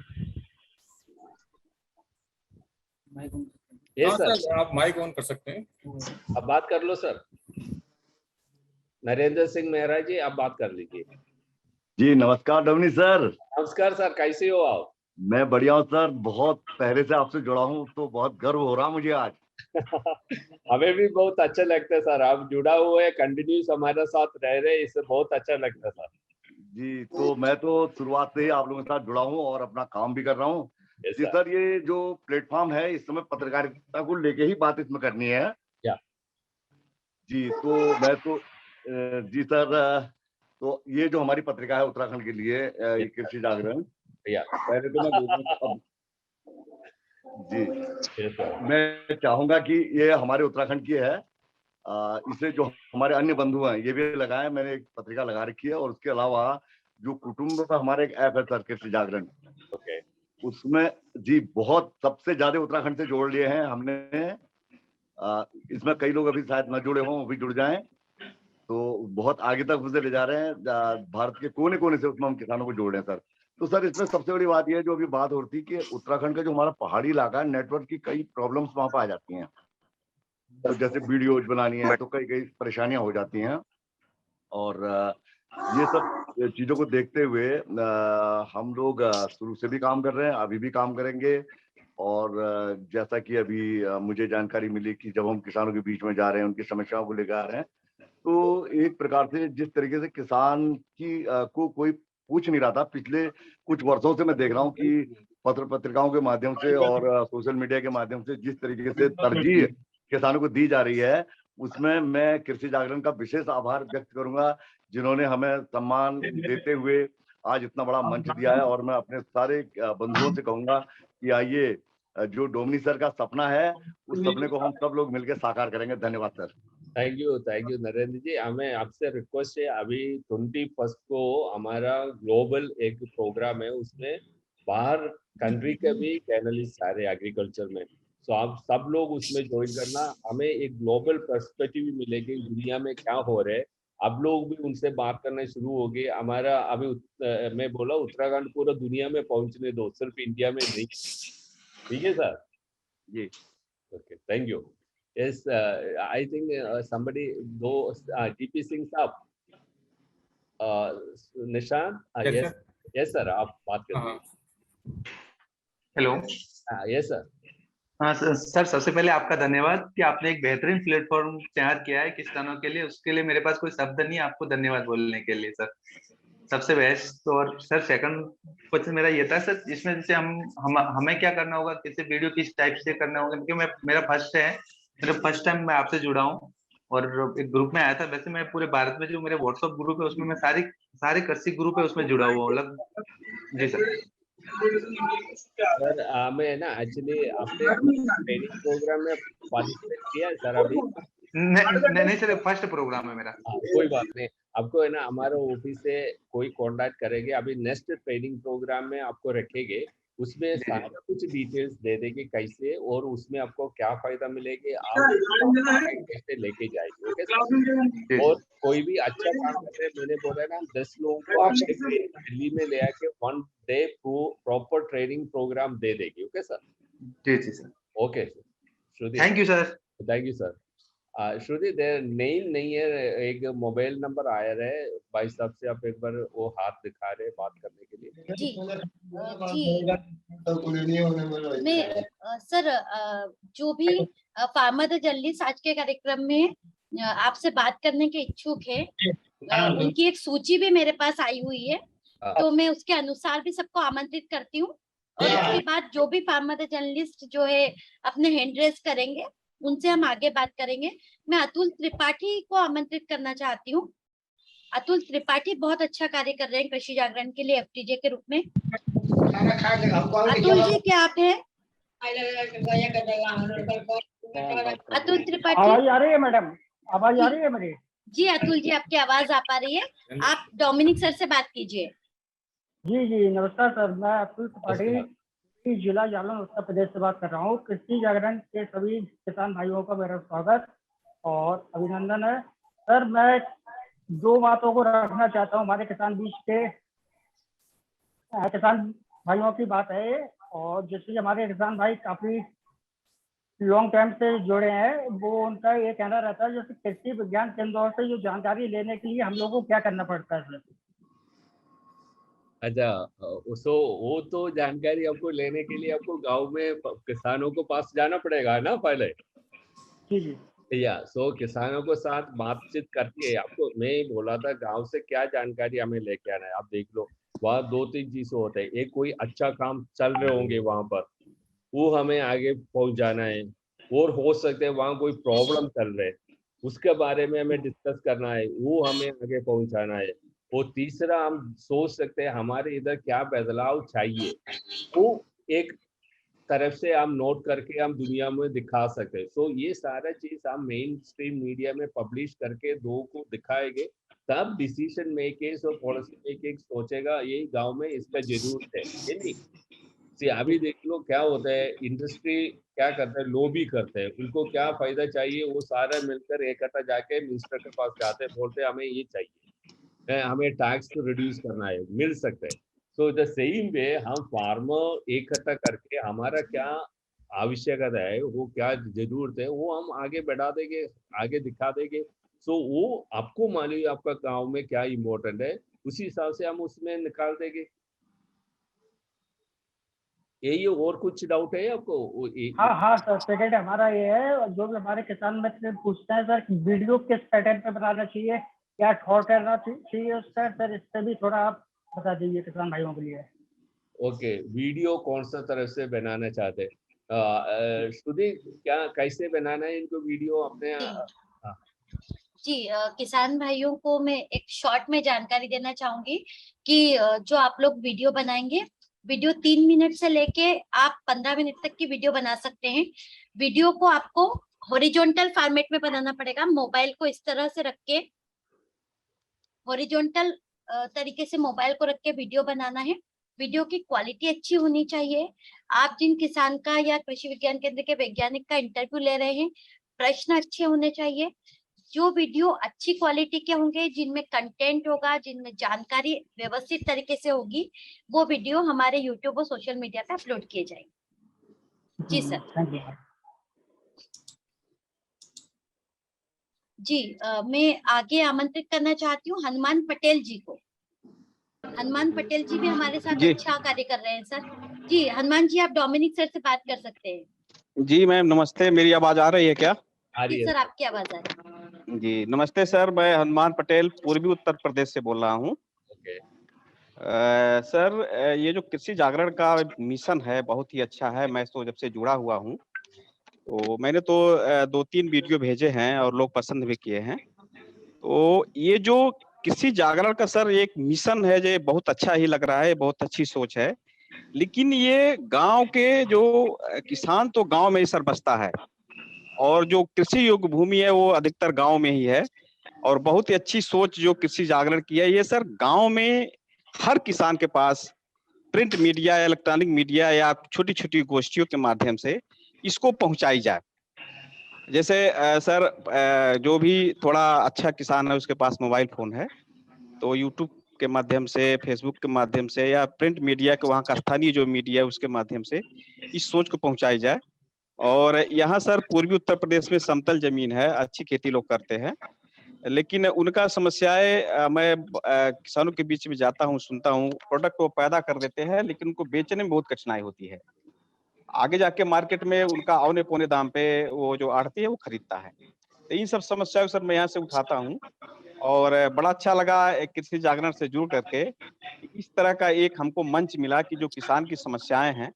ये सर आप माइक ऑन कर सकते हैं। अब बात कर लो सर। नरेंद्र सिंह मेहरा जी, आप बात कर लीजिए। जी नमस्कार डोमिनिक सर। नमस्कार सर, कैसे हो आप? मैं बढ़िया हूँ सर, बहुत पहले से आपसे जुड़ा हूँ तो बहुत गर्व हो रहा मुझे आज। हमें भी बहुत अच्छा लगता है सर, आप जुड़ा हुए हैं, कंटिन्यूस हमारे साथ रह रहे हैं, इससे बहुत अच्छा लगता है सर। जी, तो मैं तो शुरुआत से ही आप लोगों के साथ जुड़ा हूँ और अपना काम भी कर रहा हूँ। जी सर, ये जो प्लेटफॉर्म है, इस समय पत्रकारिता को लेके ही बात इसमें करनी है क्या? जी, तो मैं तो जी सर, तो ये जो हमारी पत्रिका है उत्तराखंड के लिए, ये कृषि जागरण, पहले तो मैं बोलूँ जी, मैं चाहूंगा कि ये हमारे उत्तराखंड की है। इसे जो हमारे अन्य बंधु हैं ये भी लगाए, मैंने एक पत्रिका लगा रखी है, और उसके अलावा जो कुटुंब का हमारा एक ऐप है सर, कृषि जागरण, उसमें जी बहुत सबसे ज्यादा उत्तराखंड से जोड़ लिए हैं हमने। इसमें कई लोग अभी शायद न जुड़े हों, वो भी जुड़ जाएं, तो बहुत आगे तक उसे ले जा रहे हैं। भारत के कोने कोने से उसमें हम किसानों को जोड़ रहे हैं सर। तो सर, इसमें सबसे बड़ी बात यह है, जो अभी बात हो रही थी, कि उत्तराखंड का जो हमारा पहाड़ी इलाका है, नेटवर्क की कई प्रॉब्लम्स वहां पर आ जाती हैं। तो जैसे वीडियोज बनानी है तो कई परेशानियां हो जाती हैं, और ये सब चीजों को देखते हुए हम लोग शुरू से भी काम कर रहे हैं, अभी भी काम करेंगे। और जैसा कि अभी मुझे जानकारी मिली कि जब हम किसानों के बीच में जा रहे हैं, उनकी समस्याओं को लेकर आ रहे हैं, तो एक प्रकार से जिस तरीके से किसान की को कोई पूछ नहीं रहा था, पिछले कुछ वर्षों से मैं देख रहा हूँ कि पत्रिकाओं के माध्यम से और सोशल मीडिया के माध्यम से जिस तरीके से तरजीह किसानों को दी जा रही है, उसमें मैं कृषि जागरण का विशेष आभार व्यक्त करूंगा, जिन्होंने हमें सम्मान देते हुए आज इतना बड़ा मंच दिया है, और मैं अपने सारे बंधुओं से कहूंगा कि आइए, जो डोमनी सर का सपना है उस सपने को हम सब लोग मिलकर साकार करेंगे। धन्यवाद सर। थैंक यू नरेंद्र जी। हमें आपसे रिक्वेस्ट है, अभी 21 को हमारा ग्लोबल एक प्रोग्राम है, उसमें बाहर कंट्री के भी पैनलिस्ट आ रहे एग्रीकल्चर में, तो आप सब लोग उसमें ज्वाइन करना। हमें एक ग्लोबल पर्सपेक्टिव भी मिलेगी दुनिया में क्या हो रहा है। आप लोग भी उनसे बात करना शुरू हो गए। हमारा अभी मैं बोला उत्तराखंड पूरा दुनिया में पहुंचने दो, सिर्फ इंडिया में नहीं। ठीक है सर जी। Okay, thank you. Yes, I think somebody go GP Singh साहब, निशान, yes sir, आप बात करिए। हेलो। Yes sir. हाँ सर, सबसे पहले आपका धन्यवाद कि आपने एक बेहतरीन प्लेटफॉर्म तैयार किया है किसानों के लिए। उसके लिए मेरे पास कोई शब्द नहीं है आपको धन्यवाद बोलने के लिए सर, सबसे बेस्ट। और सर सेकंड क्वेश्चन मेरा ये था सर, इसमें जैसे हमें क्या करना होगा, किसी वीडियो किस टाइप से करना होगा, क्योंकि मेरा फर्स्ट टाइम मैं आपसे जुड़ा हूँ और एक ग्रुप में आया था। वैसे मैं पूरे भारत में जो मेरे व्हाट्सएप ग्रुप है उसमें मैं सारे कृषि ग्रुप है उसमें जुड़ा हुआ हूँ। जी सर। सर हमें ना एक्चुअली आपने ट्रेनिंग प्रोग्राम में पार्टिसिपेट किया है सर अभी? नहीं सर, फर्स्ट प्रोग्राम है मेरा। कोई बात नहीं, आपको है ना हमारे ऑफिस से कोई कांटेक्ट करेंगे। अभी नेक्स्ट ट्रेनिंग प्रोग्राम में आपको रखेंगे, उसमें सारा कुछ डिटेल्स दे देंगे कैसे, और उसमें आपको क्या फायदा मिलेगी, आप कैसे लेके जाएंगे। Okay sir. और कोई भी अच्छा काम कर रहे हैं, मैंने बोला ना 10 लोगों को आप दिल्ली में ले आके 1 डे प्रॉपर ट्रेनिंग प्रोग्राम दे देगी। Okay sir. जी जी sir. Okay sir, thank you sir. Thank you sir. Shruti देर नेम नहीं है, एक मोबाइल नंबर आया है भाई साहब से, आप एक बार वो हाथ दिखा रहे बात करने के लिए। जी मैं सर जो भी फार्मर द जर्नलिस्ट आज के कार्यक्रम में आपसे बात करने के इच्छुक है, उनकी एक सूची भी मेरे पास आई हुई है, तो मैं उसके अनुसार भी सबको आमंत्रित करती हूँ। और उसके बाद जो भी फार्मर द जर्नलिस्ट जो है अपने हैंड रेज करेंगे उनसे हम आगे बात करेंगे। मैं अतुल त्रिपाठी को आमंत्रित करना चाहती हूँ। अतुल त्रिपाठी बहुत अच्छा कार्य कर रहे हैं कृषि जागरण के लिए एफटीजे के रूप में। अतुल जी क्या आप हैं? अतुल त्रिपाठी, आवाज आ रही है मैडम? आवाज आ रही है मेरी? जी अतुल जी आपकी आवाज आ पा रही है, आप डोमिनिक सर से बात कीजिए। जी जी नमस्कार सर, मैं अतुल त्रिपाठी जिला जालौन उत्तर प्रदेश से बात कर रहा हूँ। कृषि जागरण के सभी किसान भाइयों का मेरा स्वागत और अभिनंदन है। सर मैं 2 बातों को रखना चाहता हूँ हमारे किसान बीच के किसान भाइयों की बात है, और जैसे हमारे किसान भाई काफी लॉन्ग टाइम से जुड़े हैं, वो उनका ये कहना रहता है जैसे कृषि विज्ञान केंद्रों से जो जानकारी लेने के लिए हम लोगों को क्या करना पड़ता है सर? अच्छा, वो तो जानकारी आपको लेने के लिए आपको गांव में किसानों को पास जाना पड़ेगा ना पहले। जी जी। सो किसानों के साथ बातचीत करके आपको, मैं बोला था गांव से क्या जानकारी हमें लेके आना है। आप देख लो वहाँ 2-3 चीजें होते हैं। एक कोई अच्छा काम चल रहे होंगे वहां पर, वो हमें आगे पहुंचाना है। और हो सकते हैं वहाँ कोई प्रॉब्लम चल रहे, उसके बारे में हमें डिस्कस करना है, वो हमें आगे पहुंचाना है। और तीसरा हम सोच सकते हैं हमारे इधर क्या बदलाव चाहिए, वो एक तरफ से हम नोट करके हम दुनिया में दिखा सकते हैं। सो ये सारा चीज हम मेन स्ट्रीम मीडिया में पब्लिश करके लोगों को दिखाएंगे, तब डिसीजन मेकर्स और पॉलिसी मेकर्स सोचेगा ये गांव में इसका जरूरत है ये नहीं। अभी देख लो क्या होता है, इंडस्ट्री क्या करता है, लोबी करते हैं, उनको क्या फायदा चाहिए, वो सारा मिलकर इकट्ठा जाके मिनिस्टर के पास जाते हैं, बोलते हैं हमें ये चाहिए, हमें टैक्स रिड्यूस करना है, मिल सकता है। सो द सेम वे हम फार्मर इकट्ठा करके हमारा क्या आवश्यकता है, वो क्या जरूरत है, वो हम आगे बढ़ा देंगे, आगे दिखा देंगे। सो वो आपको मालूम है आपका गांव में क्या इम्पोर्टेंट है, उसी हिसाब से हम उसमें निकाल देंगे। यही और कुछ डाउट है आपको? हाँ हाँ सर, सेकंड हमारा ये है, जो भी हमारे किसान मित्र पूछते हैं सर वीडियो किस पैटर्न पे बनाना चाहिए, क्या थॉट करना चाहिए उसका, सर इस पे भी थोड़ा आप बता दीजिए किसान भाइयों के लिए। ओके, वीडियो कौन सा तरह से बनाना चाहते हैं? श्रुति क्या कैसे बनाना है इनको वीडियो अपने? जी किसान भाइयों को मैं एक शॉर्ट में जानकारी देना चाहूंगी कि जो आप लोग वीडियो बनाएंगे, वीडियो 3 मिनट से लेके आप 15 मिनट तक की वीडियो बना सकते हैं। वीडियो को आपको हॉरिजॉन्टल फॉर्मेट में बनाना पड़ेगा। मोबाइल को इस तरह से रख के, हॉरिजॉन्टल तरीके से मोबाइल को रख के वीडियो बनाना है। वीडियो की क्वालिटी अच्छी होनी चाहिए। आप जिन किसान का या कृषि विज्ञान केंद्र के वैज्ञानिक का इंटरव्यू ले रहे हैं, प्रश्न अच्छे होने चाहिए। जो वीडियो अच्छी क्वालिटी के होंगे, जिनमें कंटेंट होगा, जिनमें जानकारी व्यवस्थित तरीके से होगी, वो वीडियो हमारे यूट्यूब और सोशल मीडिया पे अपलोड किए जाएंगे। जी सर। Thank you. जी मैं आगे आमंत्रित करना चाहती हूँ हनुमान पटेल जी को। हनुमान पटेल जी भी हमारे साथ अच्छा कार्य कर रहे हैं सर। जी हनुमान जी, आप डोमिनिक सर से बात कर सकते हैं। जी मैम नमस्ते, मेरी आवाज आ रही है क्या? आ रही जी है सर, आपकी आवाज आ रही है। जी नमस्ते सर, मैं हनुमान पटेल पूर्वी उत्तर प्रदेश से बोल रहा हूँ। ओके। सर ये जो कृषि जागरण का मिशन है बहुत ही अच्छा है। मैं तो जब से जुड़ा हुआ हूँ तो मैंने तो 2-3 वीडियो भेजे हैं और लोग पसंद भी किए हैं। तो ये जो कृषि जागरण का सर एक मिशन है, ये बहुत अच्छा ही लग रहा है, बहुत अच्छी सोच है। लेकिन ये गांव के जो किसान तो गांव में ही सर बसता है और जो कृषि योग्य भूमि है वो अधिकतर गांव में ही है। और बहुत ही अच्छी सोच जो कृषि जागरण की है ये सर, गांव में हर किसान के पास प्रिंट मीडिया या इलेक्ट्रॉनिक मीडिया या छोटी छोटी गोष्ठियों के माध्यम से इसको पहुंचाई जाए। जैसे सर जो भी थोड़ा अच्छा किसान है उसके पास मोबाइल फोन है तो यूट्यूब के माध्यम से, फेसबुक के माध्यम से या प्रिंट मीडिया के वहाँ का स्थानीय जो मीडिया है उसके माध्यम से इस सोच को पहुंचाई जाए। और यहाँ सर पूर्वी उत्तर प्रदेश में समतल जमीन है, अच्छी खेती लोग करते हैं, लेकिन उनका समस्याएं मैं किसानों के बीच में जाता हूँ, सुनता हूँ, प्रोडक्ट वो पैदा कर देते हैं लेकिन उनको बेचने में बहुत कठिनाई होती है। आगे जाके मार्केट में उनका औने पौने दाम पे वो जो आढ़ती है वो खरीदता है। तो इन सब समस्याओं सर मैं यहाँ से उठाता हूँ और बड़ा अच्छा लगा एक कृषि जागरण से जुड़ करके। इस तरह का एक हमको मंच मिला कि जो किसान की समस्याएं हैं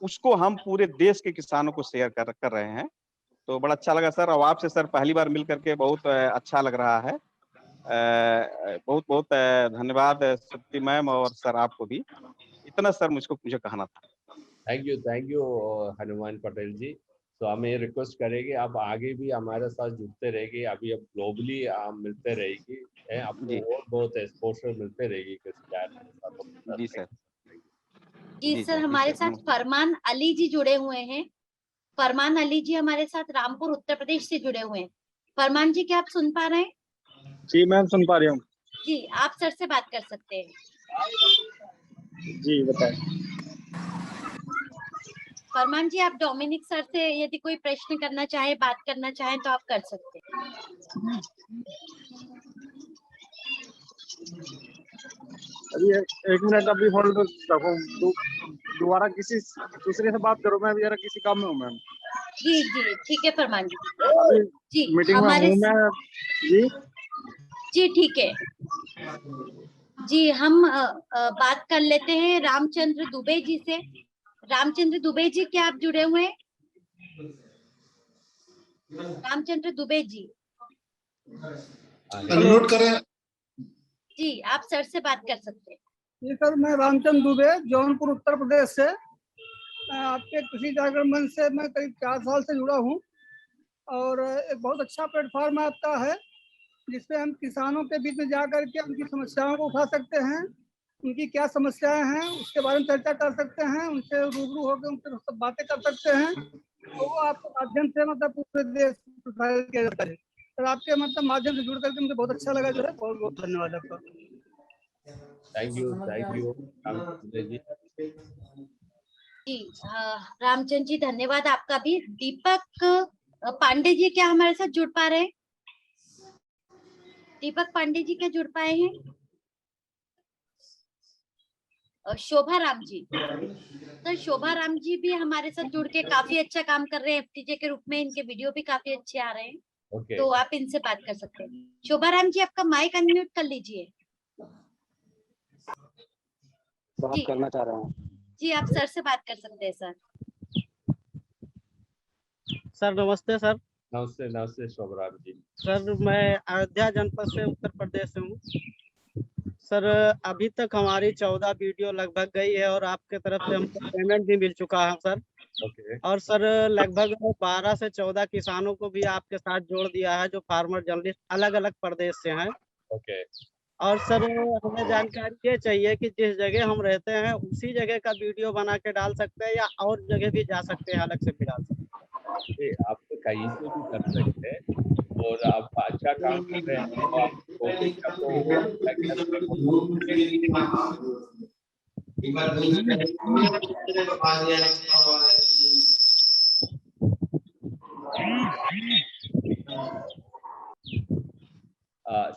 उसको हम पूरे देश के किसानों को शेयर कर रहे हैं। तो बड़ा अच्छा लगा सर, और आपसे सर पहली बार मिल करके बहुत अच्छा लग रहा है। बहुत बहुत धन्यवाद श्रुति मैम और सर आपको भी। इतना सर मुझे कहना था। थैंक यू हनुमान पटेल जी। तो हम ये रिक्वेस्ट करेंगे आप आगे भी हमारे साथ जुड़ते रहेंगे। अभी अब ग्लोबली मिलते रहेगी, आपको और बहुत एक्सपोजर मिलते रहेगी जी सर। जी सर, हमारे साथ फरमान अली जी जुड़े हुए हैं। फरमान अली जी हमारे साथ रामपुर उत्तर प्रदेश से जुड़े हुए हैं। फरमान जी, क्या आप सुन पा रहे हैं? जी मैम सुन पा रही हूँ। जी, आप सर से बात कर सकते हैं। जी बताएं। फरमान जी, आप डोमिनिक सर से यदि कोई प्रश्न करना चाहे, बात करना चाहें तो आप कर सकते हैं। अभी एक मिनट अभी होल्ड रखो, दोबारा किसी दूसरे से बात करो, मैं अभी जरा किसी काम में हूँ मैम। जी जी ठीक है फरमान जी। जी मीटिंग में हूँ मैं। जी जी ठीक है जी। हम बात कर लेते हैं रामचंद्र दुबे जी से। रामचंद्र दुबे जी, क्या आप जुड़े हुए हैं? रामचंद्र दुबे जी अनम्यूट करें। जी, आप सर से बात कर सकते हैं। जी सर, मैं रामचंद्र दुबे जौनपुर उत्तर प्रदेश से। आपके कृषि जागरण मंच से मैं करीब 4 साल से जुड़ा हूँ और एक बहुत अच्छा प्लेटफॉर्म आपका है जिसपे हम किसानों के बीच में जाकर के उनकी समस्याओं को उठा सकते हैं, उनकी क्या समस्याएं हैं उसके बारे में चर्चा कर सकते हैं, उनसे रूबरू होकर उनसे सब बातें कर सकते हैं और वो आपके माध्यम से मतलब पूरे देश प्रसारित किया जाता है। सर आपके मतलब माध्यम से जुड़ करके मुझे बहुत अच्छा लगा जो है। बहुत बहुत धन्यवाद आपका। थैंक यू जी। जी रामचंद्र जी, धन्यवाद आपका भी। दीपक पांडे जी, क्या हमारे साथ जुड़ पा रहे हैं? दीपक पांडे जी क्या जुड़ पाए हैं? शोभा राम जी, तो शोभा राम जी भी हमारे साथ जुड़ के काफी अच्छा काम कर रहे हैं एफटीजे के रूप में। इनके वीडियो भी काफी अच्छे आ रहे हैं। तो आप इनसे बात कर सकते हैं। शोभा राम जी, आपका माइक अनम्यूट कर लीजिए। बात करना चाह रहा हूँ। जी, आप सर से बात कर सकते हैं। सर सर नमस्ते सर। नमस्ते नमस्ते शोभराम जी। सर मैं अयोध्या जनपद से उत्तर प्रदेश से हूँ। सर अभी तक हमारी 14 वीडियो लगभग गई है और आपके तरफ से हमको पेमेंट भी मिल चुका है सर। ओके और सर लगभग 12 से 14 किसानों को भी आपके साथ जोड़ दिया है जो फार्मर जर्नलिस्ट अलग अलग प्रदेश से हैं। ओके और सर हमें जानकारी ये चाहिए कि जिस जगह हम रहते हैं उसी जगह का वीडियो बना के डाल सकते हैं या और जगह भी जा सकते हैं, अलग से भी डाल सकते हैं? आप तो कहीं से भी कर सकते हैं और आप अच्छा काम कर रहे हैं तो आप कोशिश आपको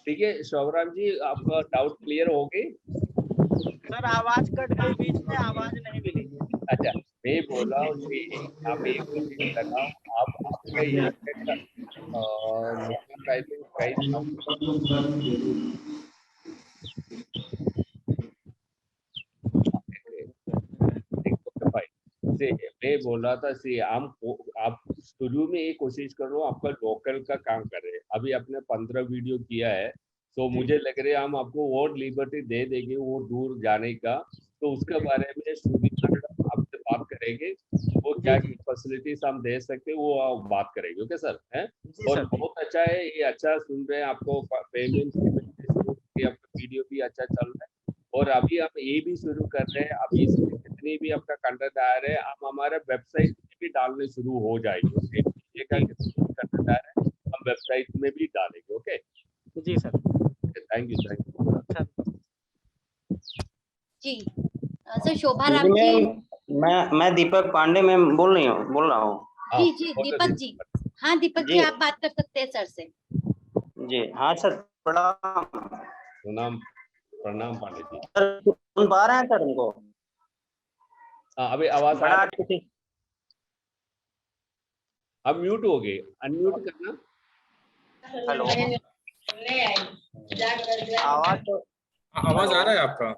ठीक है शोभराम जी, आपका डाउट क्लियर हो गई? सर आवाज कट गई बीच में, आवाज नहीं मिली। अच्छा मैं बोला कि आप एक कोशिश कर रहा हूँ, आप आपका ये मैं बोल रहा था सी आप शुरू में ये कोशिश करो आपका लोकल का काम कर रहे हैं। अभी आपने 15 वीडियो किया है तो मुझे लग रहा है हम आपको और लिबर्टी दे देंगे वो दूर जाने का, तो उसके बारे में आपसे बात करेंगे वो क्या फैसिलिटीज हम दे सकते हैं वो आप बात करेंगे। ओके सर हैं? और बहुत अच्छा है, ये अच्छा सुन रहे हैं, आपको पेमेंट आपका वीडियो भी अच्छा चल रहा है और अभी हम ये भी शुरू कर रहे हैं। अभी इसमें जितनी भी आपका कंटेंट आ रहे हैं हम हमारे वेबसाइट में भी डालने शुरू हो जाएंगे। कंटेंट आ रहा है हम वेबसाइट में भी डालेंगे। ओके जी सर, थैंक यू जी सर। शोभाराम जी, मैं दीपक पांडे में बोल रहा हूँ। जी जी दीपक जी, हाँ दीपक जी आप बात कर सकते हैं सर से। जी हाँ सर, प्रणाम प्रणाम पांडे जी। सर सुन पा रहे हैं सर उनको? अभी आवाज आ रही है? अब म्यूट हो गए, अनम्यूट करना। हेलो, आवाज आ रहा है आपका?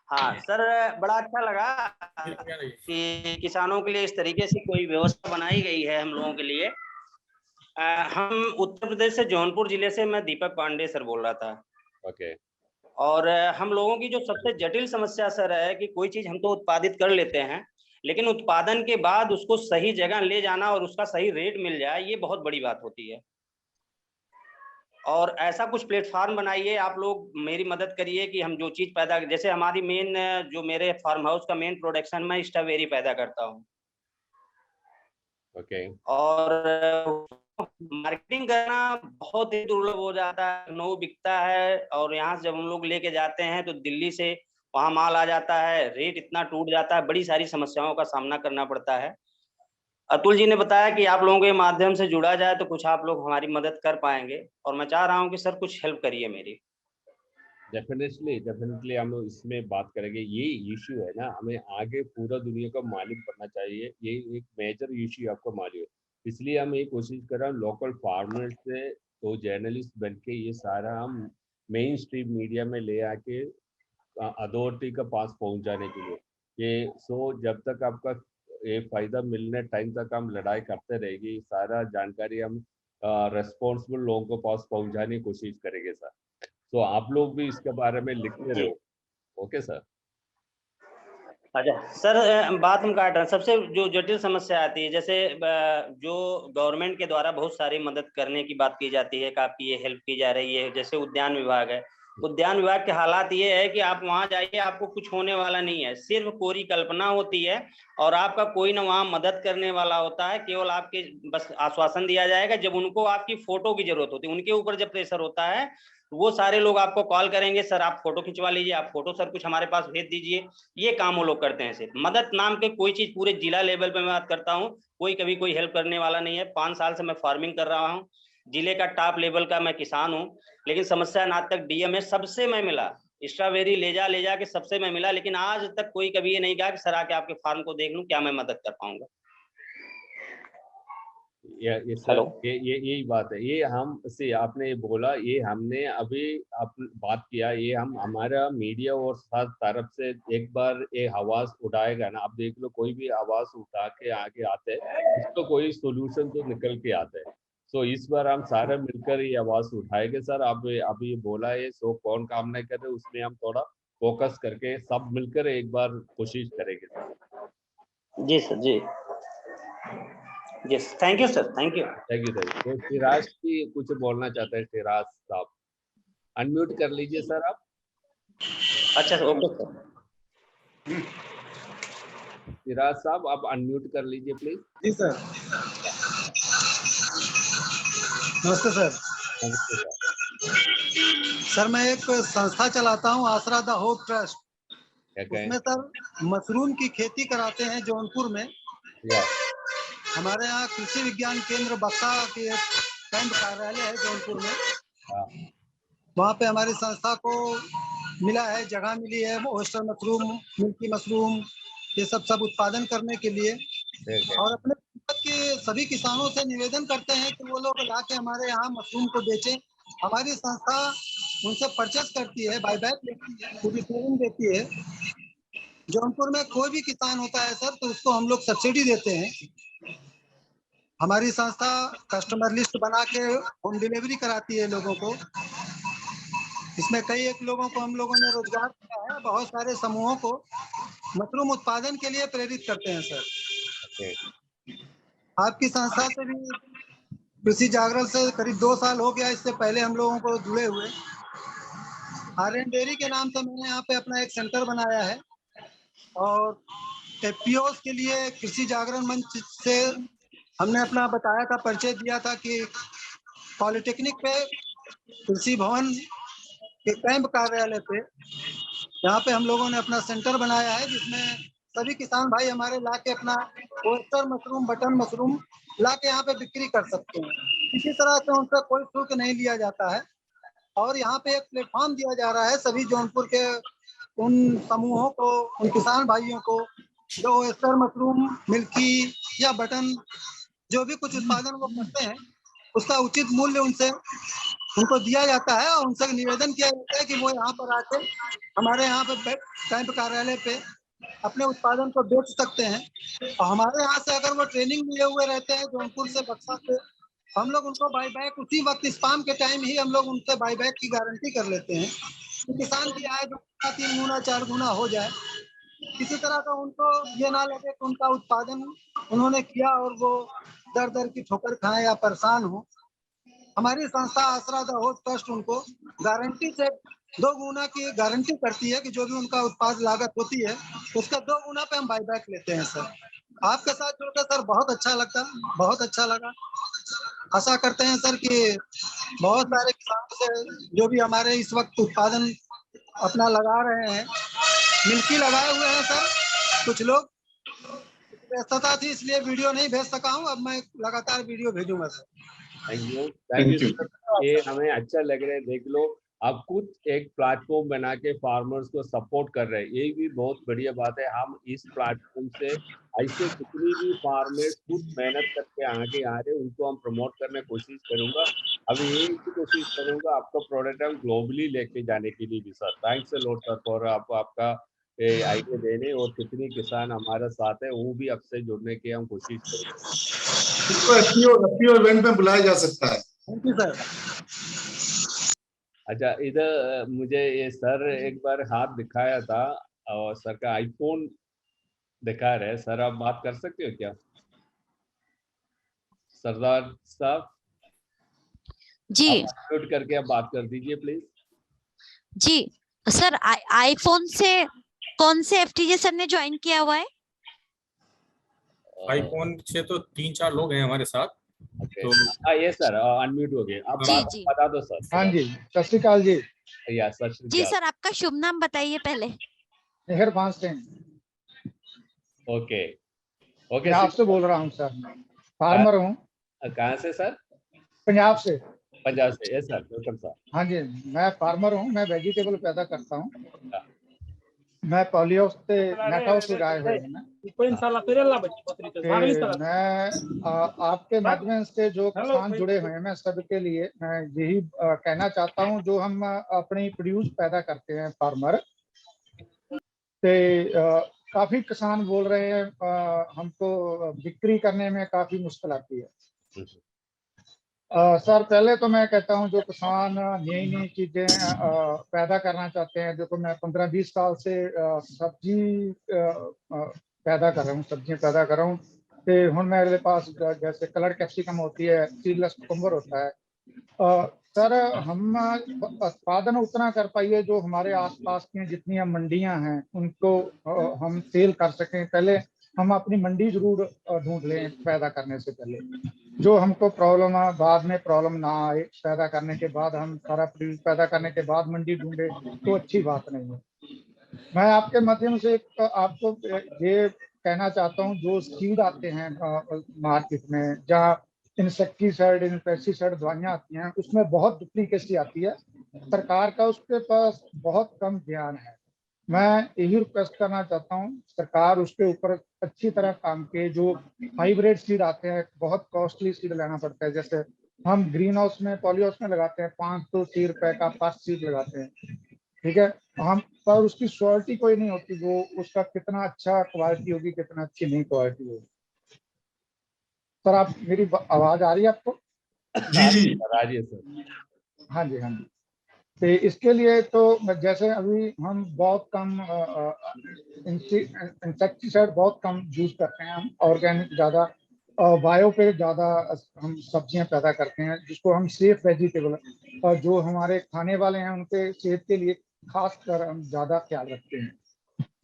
हाँ सर, बड़ा अच्छा लगा कि किसानों के लिए इस तरीके से कोई व्यवस्था बनाई गई है हम लोगों के लिए। हम उत्तर प्रदेश से जौनपुर जिले से, मैं दीपक पांडे सर बोल रहा था। ओके। और हम लोगों की जो सबसे जटिल समस्या सर है कि कोई चीज हम तो उत्पादित कर लेते हैं लेकिन उत्पादन के बाद उसको सही जगह ले जाना और उसका सही रेट मिल जाए, ये बहुत बड़ी बात होती है। और ऐसा कुछ प्लेटफॉर्म बनाइए, आप लोग मेरी मदद करिए कि हम जो चीज पैदा, जैसे हमारी मेन जो मेरे फार्म हाउस का मेन प्रोडक्शन, मैं स्ट्रॉबेरी पैदा करता हूँ। ओके। और मार्केटिंग करना बहुत ही दुर्लभ हो जाता है, लखनऊ बिकता है और यहाँ से जब हम लोग लेके जाते हैं तो दिल्ली से वहाँ माल आ जाता है, रेट इतना टूट जाता है, बड़ी सारी समस्याओं का सामना करना पड़ता है। अतुल जी ने बताया कि आप लोगों के माध्यम से जुड़ा जाए तो कुछ आप लोग हमारी मदद कर पाएंगे और मैं चाह रहा हूँ कि सर कुछ हेल्प करिए मेरी। डेफिनेटली हम लोग इसमें बात करेंगे। ये इशू है ना, हमें आगे पूरा दुनिया को मालूम करना चाहिए, ये एक मेजर इशू आपको मालूम है, इसलिए हम ये कोशिश कर रहे हैं लोकल फार्मर से तो जर्नलिस्ट बन के ये सारा हम मेन स्ट्रीम मीडिया में ले आके अथॉरिटी का पास पहुंचाने के लिए ये जब तक आपका ये फायदा मिलने टाइम तक हम लड़ाई करते रहेगी, सारा जानकारी हम रेस्पॉन्सिबल लोगों को पास पहुंचाने की कोशिश करेंगे सर। तो आप लोग भी इसके बारे में लिखते रहो। Okay sir. अच्छा सर, बात हम काट रहे हैं। सबसे जो जटिल समस्या आती है, जैसे जो गवर्नमेंट के द्वारा बहुत सारी मदद करने की बात की जाती है कि आपकी ये हेल्प की जा रही है, जैसे उद्यान विभाग है। उद्यान विभाग के हालात ये है कि आप वहां जाइए, आपको कुछ होने वाला नहीं है, सिर्फ कोरी कल्पना होती है और आपका कोई ना वहां मदद करने वाला होता है। केवल आपके बस आश्वासन दिया जाएगा, जब उनको आपकी फोटो की जरूरत होती है, उनके ऊपर जब प्रेशर होता है वो सारे लोग आपको कॉल करेंगे, सर आप फोटो खिंचवा लीजिए, आप फोटो सर कुछ हमारे पास भेज दीजिए। ये काम वो लोग करते हैं। सिर्फ मदद नाम के कोई चीज पूरे जिला लेवल पे मैं बात करता हूँ, कोई कभी कोई हेल्प करने वाला नहीं है। 5 साल से मैं फार्मिंग कर रहा हूँ, जिले का टॉप लेवल का मैं किसान हूँ, लेकिन समस्या ना तक डीएम है, सबसे मैं मिला, स्ट्रॉबेरी ले जा के सबसे मैं मिला, लेकिन आज तक कोई कभी ये नहीं कहा कि सर आके आपके फार्म को देख लूं, क्या मैं मदद कर पाऊंगा। ये सर हेलो। ये यही बात है। ये हम से आपने ये बोला, ये हमने अभी बात किया, ये हम हमारा मीडिया और साथ तरफ से एक बार ये आवाज उठाएगा ना, आप देख लो कोई भी आवाज उठा के आगे आते हैं उसको कोई सोल्यूशन तो निकल के आता है। सो इस बार हम सारे मिलकर ये आवाज उठाएंगे सर। आप अभी ये बोला है, सो कौन काम नहीं कर रहे उसमें हम थोड़ा फोकस करके सब मिलकर एक बार कोशिश करेंगे सर। जी सर, जी yes, thank you sir, thank you. Thank you. तो सिराज की कुछ बोलना चाहते हैं, सिराज साहब अनम्यूट कर लीजिए सर आप। अच्छा सर, ओके सर। सिराज साहब आप अनम्यूट कर लीजिए प्लीज। जी सर। नमस्ते सर। नमस्ते सर। सर मैं एक संस्था चलाता हूँ, आसरा द होप ट्रस्ट। उसमें सर मशरूम की खेती कराते हैं जौनपुर में। हमारे यहाँ कृषि विज्ञान केंद्र बक्सा के कैंप कार्यालय है जौनपुर में। वहाँ पे हमारी संस्था को मिला है, जगह मिली है ओस्टर मशरूम, मिल्की मशरूम, ये सब उत्पादन करने के लिए। और अपने के सभी किसानों से निवेदन करते हैं कि वो लोग ला के हमारे यहाँ मशरूम को बेचें। हमारी संस्था उनसे परचेस करती है, बायबैक लेती है, पूरी ट्रेनिंग देती है। जौनपुर में कोई भी किसान होता है सर तो उसको हम लोग सब्सिडी देते हैं। हमारी संस्था कस्टमर लिस्ट बना के होम डिलीवरी कराती है लोगों को। इसमें कई एक लोगों को हम लोगों ने रोजगार दिया है, बहुत सारे समूहों को मशरूम उत्पादन के लिए प्रेरित करते हैं सर। आपकी संस्था से भी कृषि जागरण से करीब 2 साल हो गया, इससे पहले हम लोगों को जुड़े हुए। आर्यन डेयरी के नाम से मैंने यहाँ पे अपना एक सेंटर बनाया है और एफपीओस के लिए कृषि जागरण मंच से हमने अपना बताया था, परिचय दिया था कि पॉलिटेक्निक पे कृषि भवन के कैंप कार्यालय पे यहाँ पे हम लोगों ने अपना सेंटर बनाया है, जिसमें सभी किसान भाई हमारे लाके अपना ओस्टर मशरूम, बटन मशरूम लाके यहाँ पे बिक्री कर सकते हैं। किसी तरह से उनका कोई शुल्क नहीं लिया जाता है। और यहाँ पे एक प्लेटफॉर्म दिया जा रहा है सभी जौनपुर के उन समूहों को, उन किसान भाइयों को जो ओस्टर मशरूम, मिल्की या बटन जो भी कुछ उत्पादन वो करते हैं, उसका उचित मूल्य उनसे उनको दिया जाता है और उनसे निवेदन किया जाता है कि वो यहाँ पर आके हमारे यहाँ पे कैंप कार्यालय पे अपने उत्पादन को बेच सकते हैं। और हमारे यहाँ से अगर वो ट्रेनिंग लिए हुए रहते हैं जौनपुर से, बक्सा से, हम लोग उनको बाई बैक उसी वक्त स्पाम के टाइम ही हम लोग उनसे बाई बैक की गारंटी कर लेते हैं कि किसान की आय 3 गुना 4 गुना हो जाए। किसी तरह का उनको ये ना लगे कि उनका उत्पादन उन्होंने किया और वो दर दर की ठोकर खाएं या परेशान हो। हमारी संस्था आसरा द होप ट्रस्ट उनको गारंटी से 2 गुना की गारंटी करती है कि जो भी उनका उत्पाद लागत होती है उसका 2 गुना पे हम बाईबैक लेते हैं सर। आपके साथ जुड़कर सर बहुत अच्छा लगता, बहुत अच्छा लगा। आशा करते हैं सर कि बहुत सारे किसानों से जो भी हमारे इस वक्त उत्पादन अपना लगा रहे हैं, मिल्की लगाए हुए हैं सर कुछ लोग, व्यस्तता थी इसलिए वीडियो नहीं भेज सका हूँ, अब मैं लगातार वीडियो भेजूंगा सर। Thank you sir. ये हमें अच्छा लग रहा है, देख लो आप खुद एक प्लेटफॉर्म बना के फार्मर्स को सपोर्ट कर रहे हैं, ये भी बहुत बढ़िया बात है। हम इस प्लेटफॉर्म से ऐसे कितनी भी फार्मर्स खुद मेहनत करके आगे आ रहे हैं उनको हम प्रमोट करने की कोशिश करूंगा। अभी यही कोशिश करूंगा आपका प्रोडक्ट हम ग्लोबली लेके जाने के लिए भी sir. Thanks a lot sir for आपका आइडिया देने, और कितने किसान हमारे साथ है वो भी आपसे जुड़ने की हम कोशिश करेंगे। इसको इवेंट में बुलाया जा सकता है। Thank you sir. अच्छा, इधर मुझे ये सर एक बार हाथ दिखाया था और सर का आईफोन दिखा रहे, सर आप बात कर सकते हो क्या सरदार साहब? जी म्यूट करके आप बात कर दीजिए प्लीज। जी सर, आईफोन से कौन से एफटीजे सर ने ज्वाइन किया हुआ है? आईफोन से तो 3-4 लोग हैं हमारे साथ। तो ये सर अनम्यूट हो गए, आप बात बता दो सर। हाँ जी, सत श्री अकाल जी। या सत श्री जी सर, आपका शुभ नाम बताइए पहले। मेहर बांसटेन। ओके ओके, आपसे बोल रहा हूँ सर, फार्मर हूँ। कहाँ से सर? पंजाब से। पंजाब से, यस सर, वेलकम सर। हाँ जी, मैं फार्मर हूँ, मैं वेजिटेबल पैदा करता हूँ। मैं पॉलियो से नेट हाउस से आए हुए हैं। मैं आपके माध्यम से जो किसान जुड़े हुए हैं, मैं सबके लिए मैं यही कहना चाहता हूं, जो हम अपनी प्रोड्यूस पैदा करते हैं फार्मर से, काफी किसान बोल रहे हैं हमको बिक्री करने में काफी मुश्किल आती है। सर पहले तो मैं कहता हूं जो किसान नई नई चीजें पैदा करना चाहते हैं, देखो मैं 15-20 साल से सब्जी पैदा कर रहा हूँ, सब्जियां पैदा कर रहा हूँ। तो हम मेरे पास जैसे कलर कैप्सिकम होती है, सीडलेस कुकुम्बर होता है। सर हम उत्पादन उतना कर पाइए जो हमारे आसपास की जितनी मंडियां हैं उनको हम सेल कर सकें। पहले हम अपनी मंडी जरूर ढूंढ लें पैदा करने से पहले, जो हमको प्रॉब्लम है बाद में प्रॉब्लम ना आए। पैदा करने के बाद हम सारा प्रोड्यूस पैदा करने के बाद मंडी ढूंढे तो अच्छी बात नहीं है। मैं आपके माध्यम से आपको ये कहना चाहता हूँ, जो सीड आते हैं मार्केट में, जहाँ इंसेक्टिसाइड पेस्टिसाइड दवाइयाँ आती हैं, उसमें बहुत डुप्लीकेसी आती है। सरकार का उसके पास बहुत कम ध्यान है। मैं यही रिक्वेस्ट करना चाहता हूँ सरकार उसके ऊपर अच्छी तरह काम के। जो हाइब्रिड सीड आते हैं, बहुत कॉस्टली सीड लेना पड़ता है। जैसे हम ग्रीन हाउस में पॉली हाउस में लगाते हैं, 500 रुपए का फर्स्ट सीड लगाते हैं, ठीक है। हम पर उसकी क्वालिटी कोई नहीं होती, वो उसका कितना अच्छा क्वालिटी होगी, कितना अच्छी नहीं क्वालिटी होगी। सर आप मेरी आवाज आ रही है आपको? जी जी आ रही है सर। हाँ जी हाँ जी। तो इसके लिए तो जैसे अभी हम बहुत कम इंसेक्टिसाइड बहुत कम यूज करते हैं, हम ऑर्गेनिक ज़्यादा बायो पे ज़्यादा हम सब्जियां पैदा करते हैं, जिसको हम सेफ वेजिटेबल और जो हमारे खाने वाले हैं उनके सेहत के लिए खास कर हम ज़्यादा ख्याल रखते हैं।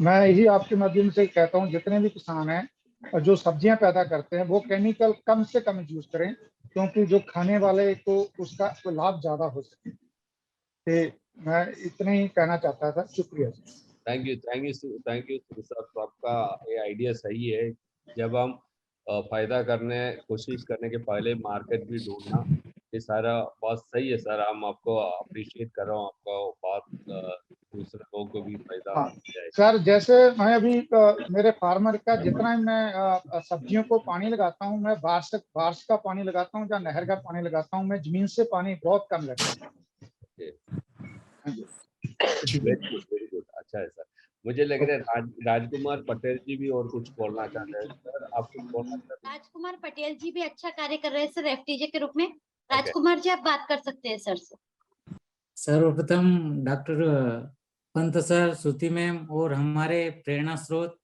मैं यही आपके माध्यम से कहता हूँ जितने भी किसान हैं और जो सब्जियां पैदा करते हैं वो केमिकल कम से कम यूज करें, क्योंकि जो खाने वाले को उसका लाभ ज़्यादा हो सके। मैं इतना ही कहना चाहता था। शुक्रिया। थैंक यू सर, आपका ये आइडिया सही है। जब हम फायदा करने कोशिश करने के पहले मार्केट भी ढूंढना, ये सारा बात सही है सर। हम आपको अप्रिशिएट कर रहा हूँ, आपका बात दूसरे लोगों को भी फायदा जाए। सर जैसे मैं अभी मेरे फार्मर का जितना मैं सब्जियों को पानी लगाता हूँ, मैं बारिश का पानी लगाता हूँ या नहर का पानी लगाता हूँ, मैं जमीन से पानी बहुत कम लगाता हूँ। वेरी गुड, अच्छा है सर। मुझे लग रहा है राजकुमार पटेल जी भी और कुछ बोलना चाहते हैं सर। आप कुछ बोलना चाहते हैं? राजकुमार पटेल जी भी अच्छा कार्य कर रहे हैं सर एफटीजे के रूप में। राजकुमार जी आप बात कर सकते हैं सर से। सर्वप्रथम डॉक्टर पंत सर, श्रुति मैम और हमारे प्रेरणा स्रोत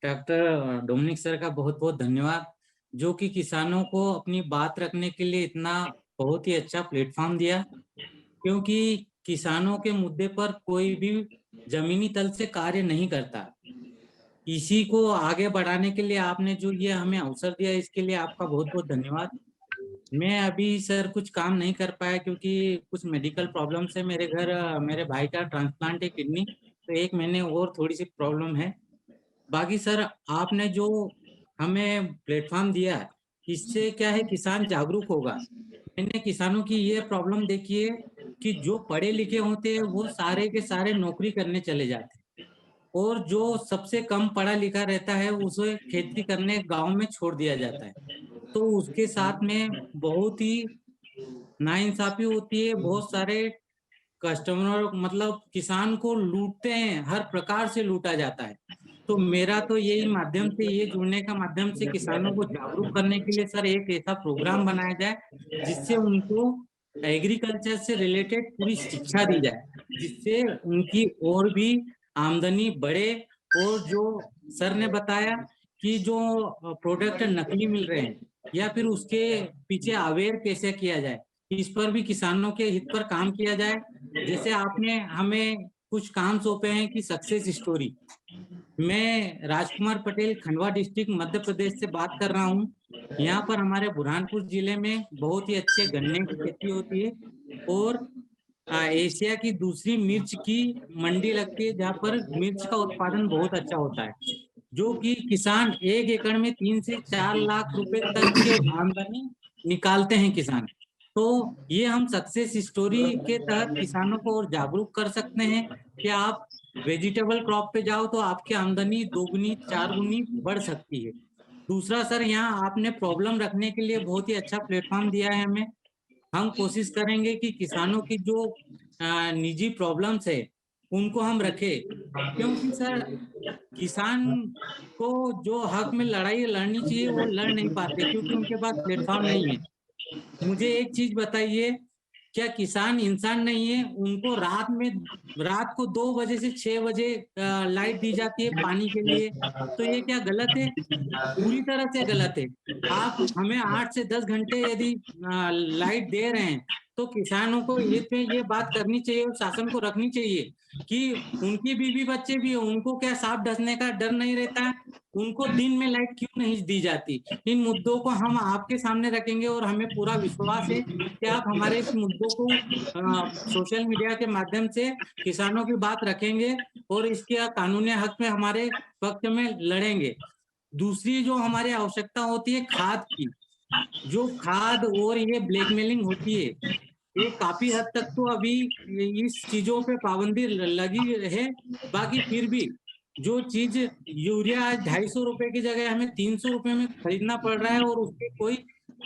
डॉक्टर डोमिनिक सर का बहुत बहुत धन्यवाद, जो कि किसानों को अपनी बात रखने के लिए इतना बहुत ही अच्छा प्लेटफॉर्म दिया। क्योंकि किसानों के मुद्दे पर कोई भी जमीनी तल से कार्य नहीं करता। इसी को आगे बढ़ाने के लिए आपने जो ये हमें अवसर दिया, इसके लिए आपका बहुत बहुत धन्यवाद। मैं अभी सर कुछ काम नहीं कर पाया क्योंकि कुछ मेडिकल प्रॉब्लम से मेरे घर मेरे भाई का ट्रांसप्लांट है किडनी, तो 1 महीने और थोड़ी सी प्रॉब्लम है। बाकी सर आपने जो हमें प्लेटफॉर्म दिया, इससे क्या है किसान जागरूक होगा। मैंने किसानों की ये प्रॉब्लम देखी है कि जो पढ़े लिखे होते हैं वो सारे के सारे नौकरी करने चले जाते हैं, और जो सबसे कम पढ़ा लिखा रहता है उसे खेती करने गांव में छोड़ दिया जाता है। तो उसके साथ में बहुत ही नाइंसाफी होती है। बहुत सारे कस्टमर मतलब किसान को लूटते हैं, हर प्रकार से लूटा जाता है। तो मेरा तो यही माध्यम से, ये जुड़ने का माध्यम से किसानों को जागरूक करने के लिए सर एक ऐसा प्रोग्राम बनाया जाए जिससे उनको एग्रीकल्चर से रिलेटेड पूरी शिक्षा दी जाए, जिससे उनकी और भी आमदनी बढ़े। और जो सर ने बताया कि जो प्रोडक्ट नकली मिल रहे हैं या फिर उसके पीछे अवेयर कैसे किया जाए, इस पर भी किसानों के हित पर काम किया जाए। जैसे आपने हमें कुछ काम सौंपे हैं कि सक्सेस स्टोरी। मैं राजकुमार पटेल, खंडवा डिस्ट्रिक्ट, मध्य प्रदेश से बात कर रहा हूँ। यहाँ पर हमारे बुरहानपुर जिले में बहुत ही अच्छे गन्ने की खेती होती है और एशिया की दूसरी मिर्च की मंडी लगती है, जहाँ पर मिर्च का उत्पादन बहुत अच्छा होता है, जो कि किसान 1 एकड़ में 3 से 4 लाख रुपए तक के आमदनी निकालते हैं किसान। तो ये हम सक्सेस स्टोरी के तहत किसानों को और जागरूक कर सकते हैं कि आप वेजिटेबल क्रॉप पे जाओ तो आपकी आमदनी 2 गुनी 4 गुनी बढ़ सकती है। दूसरा सर, यहाँ आपने प्रॉब्लम रखने के लिए बहुत ही अच्छा प्लेटफॉर्म दिया है हमें। हम कोशिश करेंगे कि किसानों की जो निजी प्रॉब्लम्स है उनको हम रखें, क्योंकि सर किसान को जो हक में लड़ाई लड़नी चाहिए वो लड़ नहीं पाते क्योंकि उनके पास प्लेटफॉर्म नहीं है। मुझे एक चीज बताइए, क्या किसान इंसान नहीं है? उनको रात को 2 बजे से 6 बजे लाइट दी जाती है पानी के लिए, तो ये क्या गलत है? पूरी तरह से गलत है। आप हमें 8 से 10 घंटे यदि लाइट दे रहे हैं तो किसानों को ये बात करनी चाहिए और शासन को रखनी चाहिए कि उनकी बीवी बच्चे भी हैं, उनको क्या सांप डसने का डर नहीं रहता है? उनको दिन में लाइट क्यों नहीं दी जाती? इन मुद्दों को हम आपके सामने रखेंगे और हमें पूरा विश्वास है कि आप हमारे इस मुद्दों को सोशल मीडिया के माध्यम से किसानों की बात रखेंगे और इसके कानूनी हक में हमारे पक्ष में लड़ेंगे। दूसरी जो हमारी आवश्यकता होती है खाद की, जो खाद और ये ब्लैकमेलिंग होती है, ये काफी हद तक तो अभी इस चीजों पे पाबंदी लगी है। बाकी फिर भी जो चीज यूरिया आज 250 रुपए की जगह हमें 300 रुपए में खरीदना पड़ रहा है और उसकी कोई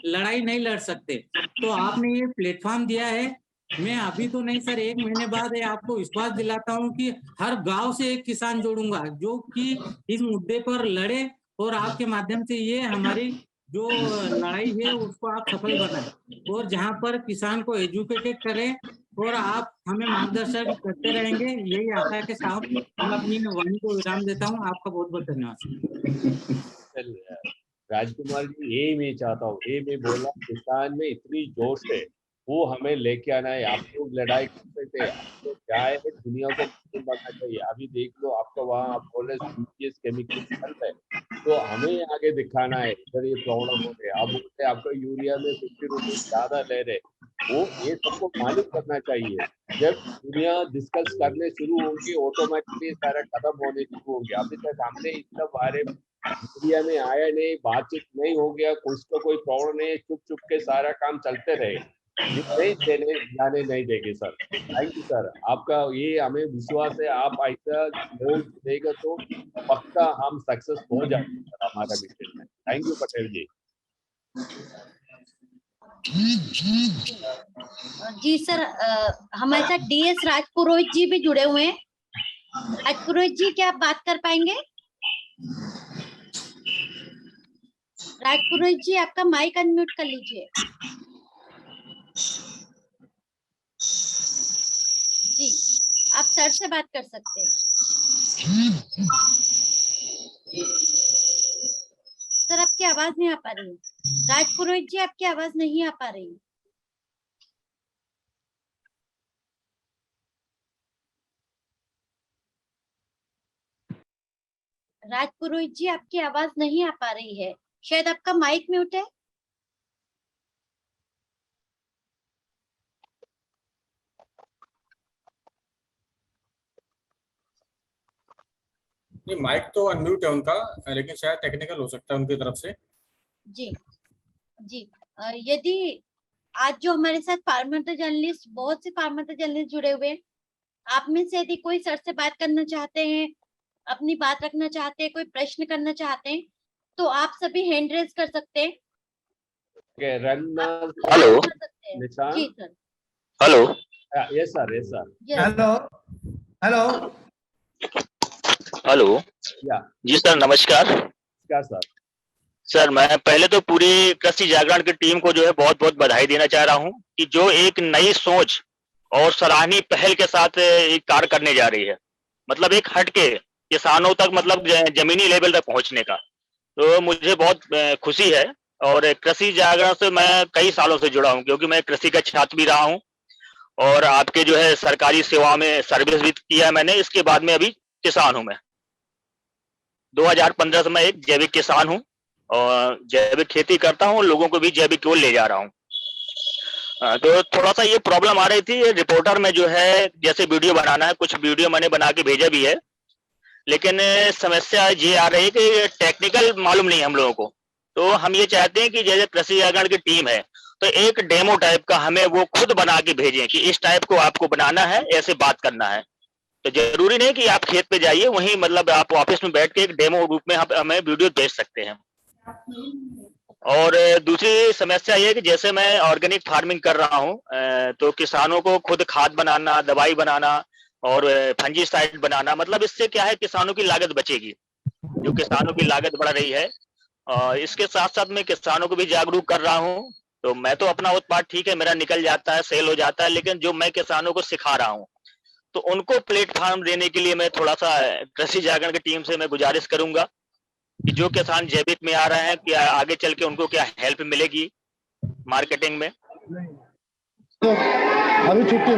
लड़ाई नहीं लड़ सकते, तो आपने ये प्लेटफॉर्म दिया है। मैं अभी तो नहीं सर, 1 महीने बाद ये आपको विश्वास दिलाता हूँ कि हर गांव से एक किसान जोड़ूंगा जो कि इस मुद्दे पर लड़े और आपके माध्यम से ये हमारी जो लड़ाई है उसको आप सफल बनाएं और जहां पर किसान को एजुकेटेड करें और आप हमें मार्गदर्शन करते रहेंगे, यही आशा के साथ मैं अपनी वाणी को विराम देता हूं। आपका बहुत बहुत धन्यवाद। राजकुमार जी, यही मैं चाहता हूँ, ये मैं बोला किसान में इतनी जोश है, वो हमें लेके आना है। आप लोग लड़ाई करते थे, आपको क्या है दुनिया को बनना चाहिए। अभी देख लो आपका वहाँ आप बोले केमिकल चल रहे, तो हमें आगे दिखाना है इधर ये प्रॉब्लम हो रही है। आप बोलते आपका यूरिया में 50 रुपीज ज्यादा ले रहे, वो ये सबको मालूम करना चाहिए। जब दुनिया डिस्कस करने शुरू होगी ऑटोमेटिकली सारा खत्म होने शुरू होंगे। अभी तक हमने इस सब बारे में मीडिया में आया नहीं, बातचीत नहीं हो गया, कुछ तो कोई प्रॉब्लम नहीं, चुप चुप के सारा काम चलते रहे, नहीं देने जाने नहीं देंगे सर। थैंक यू सर, आपका ये हमें विश्वास है, आप ऐसा लोग देगा तो पक्का हम सक्सेस हो जाएंगे सर हमारा मिशन में। Thank you Patel ji. जी सर, हमारे साथ DS राजपुरोहित जी भी जुड़े हुए हैं। राजपुरोहित जी, क्या आप बात कर पाएंगे? राजपुरोहित जी, आपका माइक अनम्यूट कर लीजिए। जी, आप सर से बात कर सकते हैं। सर, आपकी आवाज नहीं आ पा रही है। राजपुरोहित जी, आपकी आवाज नहीं आ पा रही। राजपुरोहित जी, आपकी आवाज नहीं आ पा रही है, शायद आपका माइक म्यूट है। नहीं, माइक तो अनम्यूट है उनका, लेकिन शायद टेक्निकल हो सकता है उनकी तरफ से। जी जी, यदि आज जो हमारे साथ फार्मर जर्नलिस्ट, बहुत से फार्मर जर्नलिस्ट जुड़े हुए हैं, आप में से यदि कोई सर से बात करना चाहते हैं, अपनी बात रखना चाहते हैं, कोई प्रश्न करना चाहते हैं, तो आप सभी हैंड रेज कर सकते हैं। हेलो जी sir. Hello, yes sir, yes sir. Hello hello hello जी सर, नमस्कार। क्या सर? सर, मैं पहले तो पूरी कृषि जागरण की टीम को जो है बहुत बहुत बधाई देना चाह रहा हूं कि जो एक नई सोच और सराहनीय पहल के साथ एक कार्य करने जा रही है, मतलब एक हटके किसानों तक, मतलब जमीनी लेवल तक पहुंचने का। तो मुझे बहुत खुशी है और कृषि जागरण से मैं कई सालों से जुड़ा हूं, क्योंकि मैं कृषि का छात्र भी रहा हूं और आपके जो है सरकारी सेवा में सर्विस भी किया मैंने। इसके बाद में अभी किसान हूं। मैं 2015 से मैं एक जैविक किसान हूं और जैविक खेती करता हूं, लोगों को भी जैविक की ओर ले जा रहा हूं। तो थोड़ा सा ये प्रॉब्लम आ रही थी रिपोर्टर में, जो है जैसे वीडियो बनाना है, कुछ वीडियो मैंने बना के भेजा भी है, लेकिन समस्या ये आ रही है कि टेक्निकल मालूम नहीं हम लोगों को। तो हम ये चाहते हैं कि जैसे कृषि जागरण की टीम है, तो एक डेमो टाइप का हमें वो खुद बना के भेजें कि इस टाइप को आपको बनाना है, ऐसे बात करना है। तो जरूरी नहीं कि आप खेत पे जाइए, वहीं मतलब आप ऑफिस में बैठ के एक डेमो रूप में हमें वीडियो भेज सकते हैं। और दूसरी समस्या ये है कि जैसे मैं ऑर्गेनिक फार्मिंग कर रहा हूँ, तो किसानों को खुद खाद बनाना, दवाई बनाना और फंजीसाइड बनाना, मतलब इससे क्या है किसानों की लागत बचेगी, जो किसानों की लागत बढ़ रही है। इसके साथ साथ मैं किसानों को भी जागरूक कर रहा हूँ। तो मैं तो अपना उत्पाद ठीक है मेरा निकल जाता है, सेल हो जाता है, लेकिन जो मैं किसानों को सिखा रहा हूँ तो उनको प्लेटफॉर्म देने के लिए मैं थोड़ा सा कृषि जागरण की टीम से मैं गुजारिश करूंगा कि जो किसान जैविक में आ रहे हैं कि आगे चल के उनको क्या हेल्प मिलेगी मार्केटिंग में। तो अभी छुट्टी।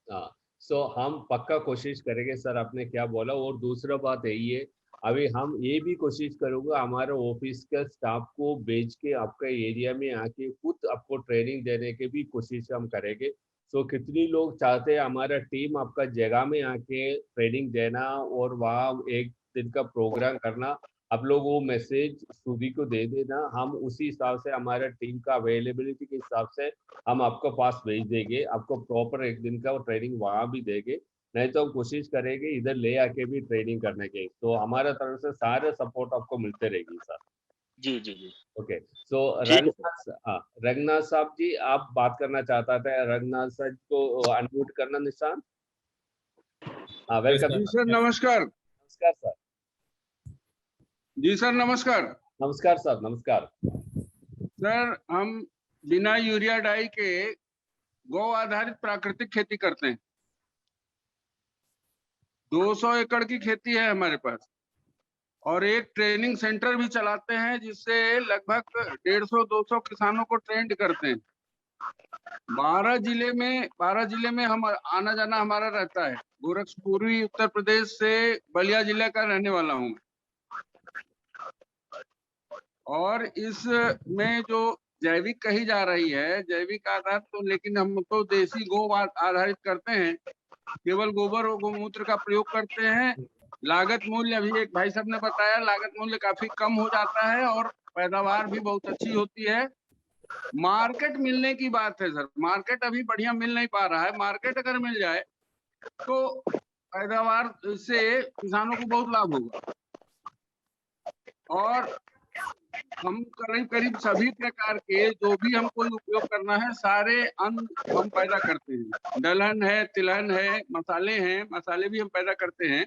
हाँ, सो हम पक्का कोशिश करेंगे सर, आपने क्या बोला। और दूसरा बात यही है, अभी हम ये भी कोशिश करूंगा हमारे ऑफिस के स्टाफ को भेज के आपका एरिया में आके खुद आपको ट्रेनिंग देने की भी कोशिश हम करेंगे। सो कितनी लोग चाहते हैं हमारा टीम आपका जगह में आके ट्रेनिंग देना और वहाँ एक दिन का प्रोग्राम करना, आप लोग वो मैसेज सुधी को दे देना, हम उसी हिसाब से हमारा टीम का अवेलेबिलिटी के हिसाब से हम आपको पास भेज देंगे, आपको प्रॉपर एक दिन का ट्रेनिंग वहाँ भी देंगे। नहीं तो हम कोशिश करेंगे इधर ले आके भी ट्रेनिंग करने के, तो हमारा तरफ से सारे सपोर्ट आपको मिलते रहेगी सर। जी जी जी ओके, सो रंगनाथ साहब जी आप बात करना चाहता था, रंगनाथ सर को अनम्यूट करना निशान। हाँ वेलकम। जी सर नमस्कार। नमस्कार सर। जी सर नमस्कार। नमस्कार सर, नमस्कार सर। हम बिना यूरिया डाई के गौ आधारित प्राकृतिक खेती करते हैं। 200 एकड़ की खेती है हमारे पास और एक ट्रेनिंग सेंटर भी चलाते हैं जिससे लगभग 150-200 किसानों को ट्रेंड करते हैं। 12 जिले में हम आना जाना हमारा रहता है। गोरखपुरी उत्तर प्रदेश से बलिया जिले का रहने वाला हूँ और इसमें जो जैविक कही जा रही है, जैविक आधार तो, लेकिन हम तो देसी गौ आधारित करते हैं, केवल गोबर और गोमूत्र का प्रयोग करते हैं। लागत मूल्य अभी एक भाई साहब ने बताया, लागत मूल्य काफी कम हो जाता है और पैदावार भी बहुत अच्छी होती है। मार्केट मिलने की बात है सर, मार्केट अभी बढ़िया मिल नहीं पा रहा है। मार्केट अगर मिल जाए तो पैदावार से किसानों को बहुत लाभ होगा। और हम करीब सभी प्रकार के जो भी हमको उपयोग करना है सारे अन्न हम पैदा करते हैं। दलहन है, तिलहन है, मसाले हैं, मसाले भी हम पैदा करते हैं।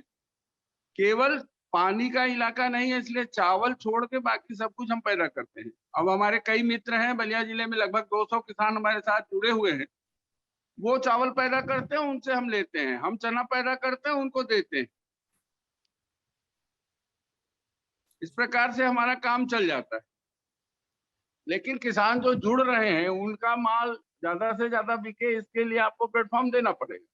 केवल पानी का इलाका नहीं है इसलिए चावल छोड़ के बाकी सब कुछ हम पैदा करते हैं। अब हमारे कई मित्र हैं बलिया जिले में, लगभग 200 किसान हमारे साथ जुड़े हुए हैं। वो चावल पैदा करते हैं, उनसे हम लेते हैं। हम चना पैदा करते हैं, उनको देते हैं। इस प्रकार से हमारा काम चल जाता है। लेकिन किसान जो जुड़ रहे हैं उनका माल ज्यादा से ज्यादा बिके, इसके लिए आपको प्लेटफॉर्म देना पड़ेगा।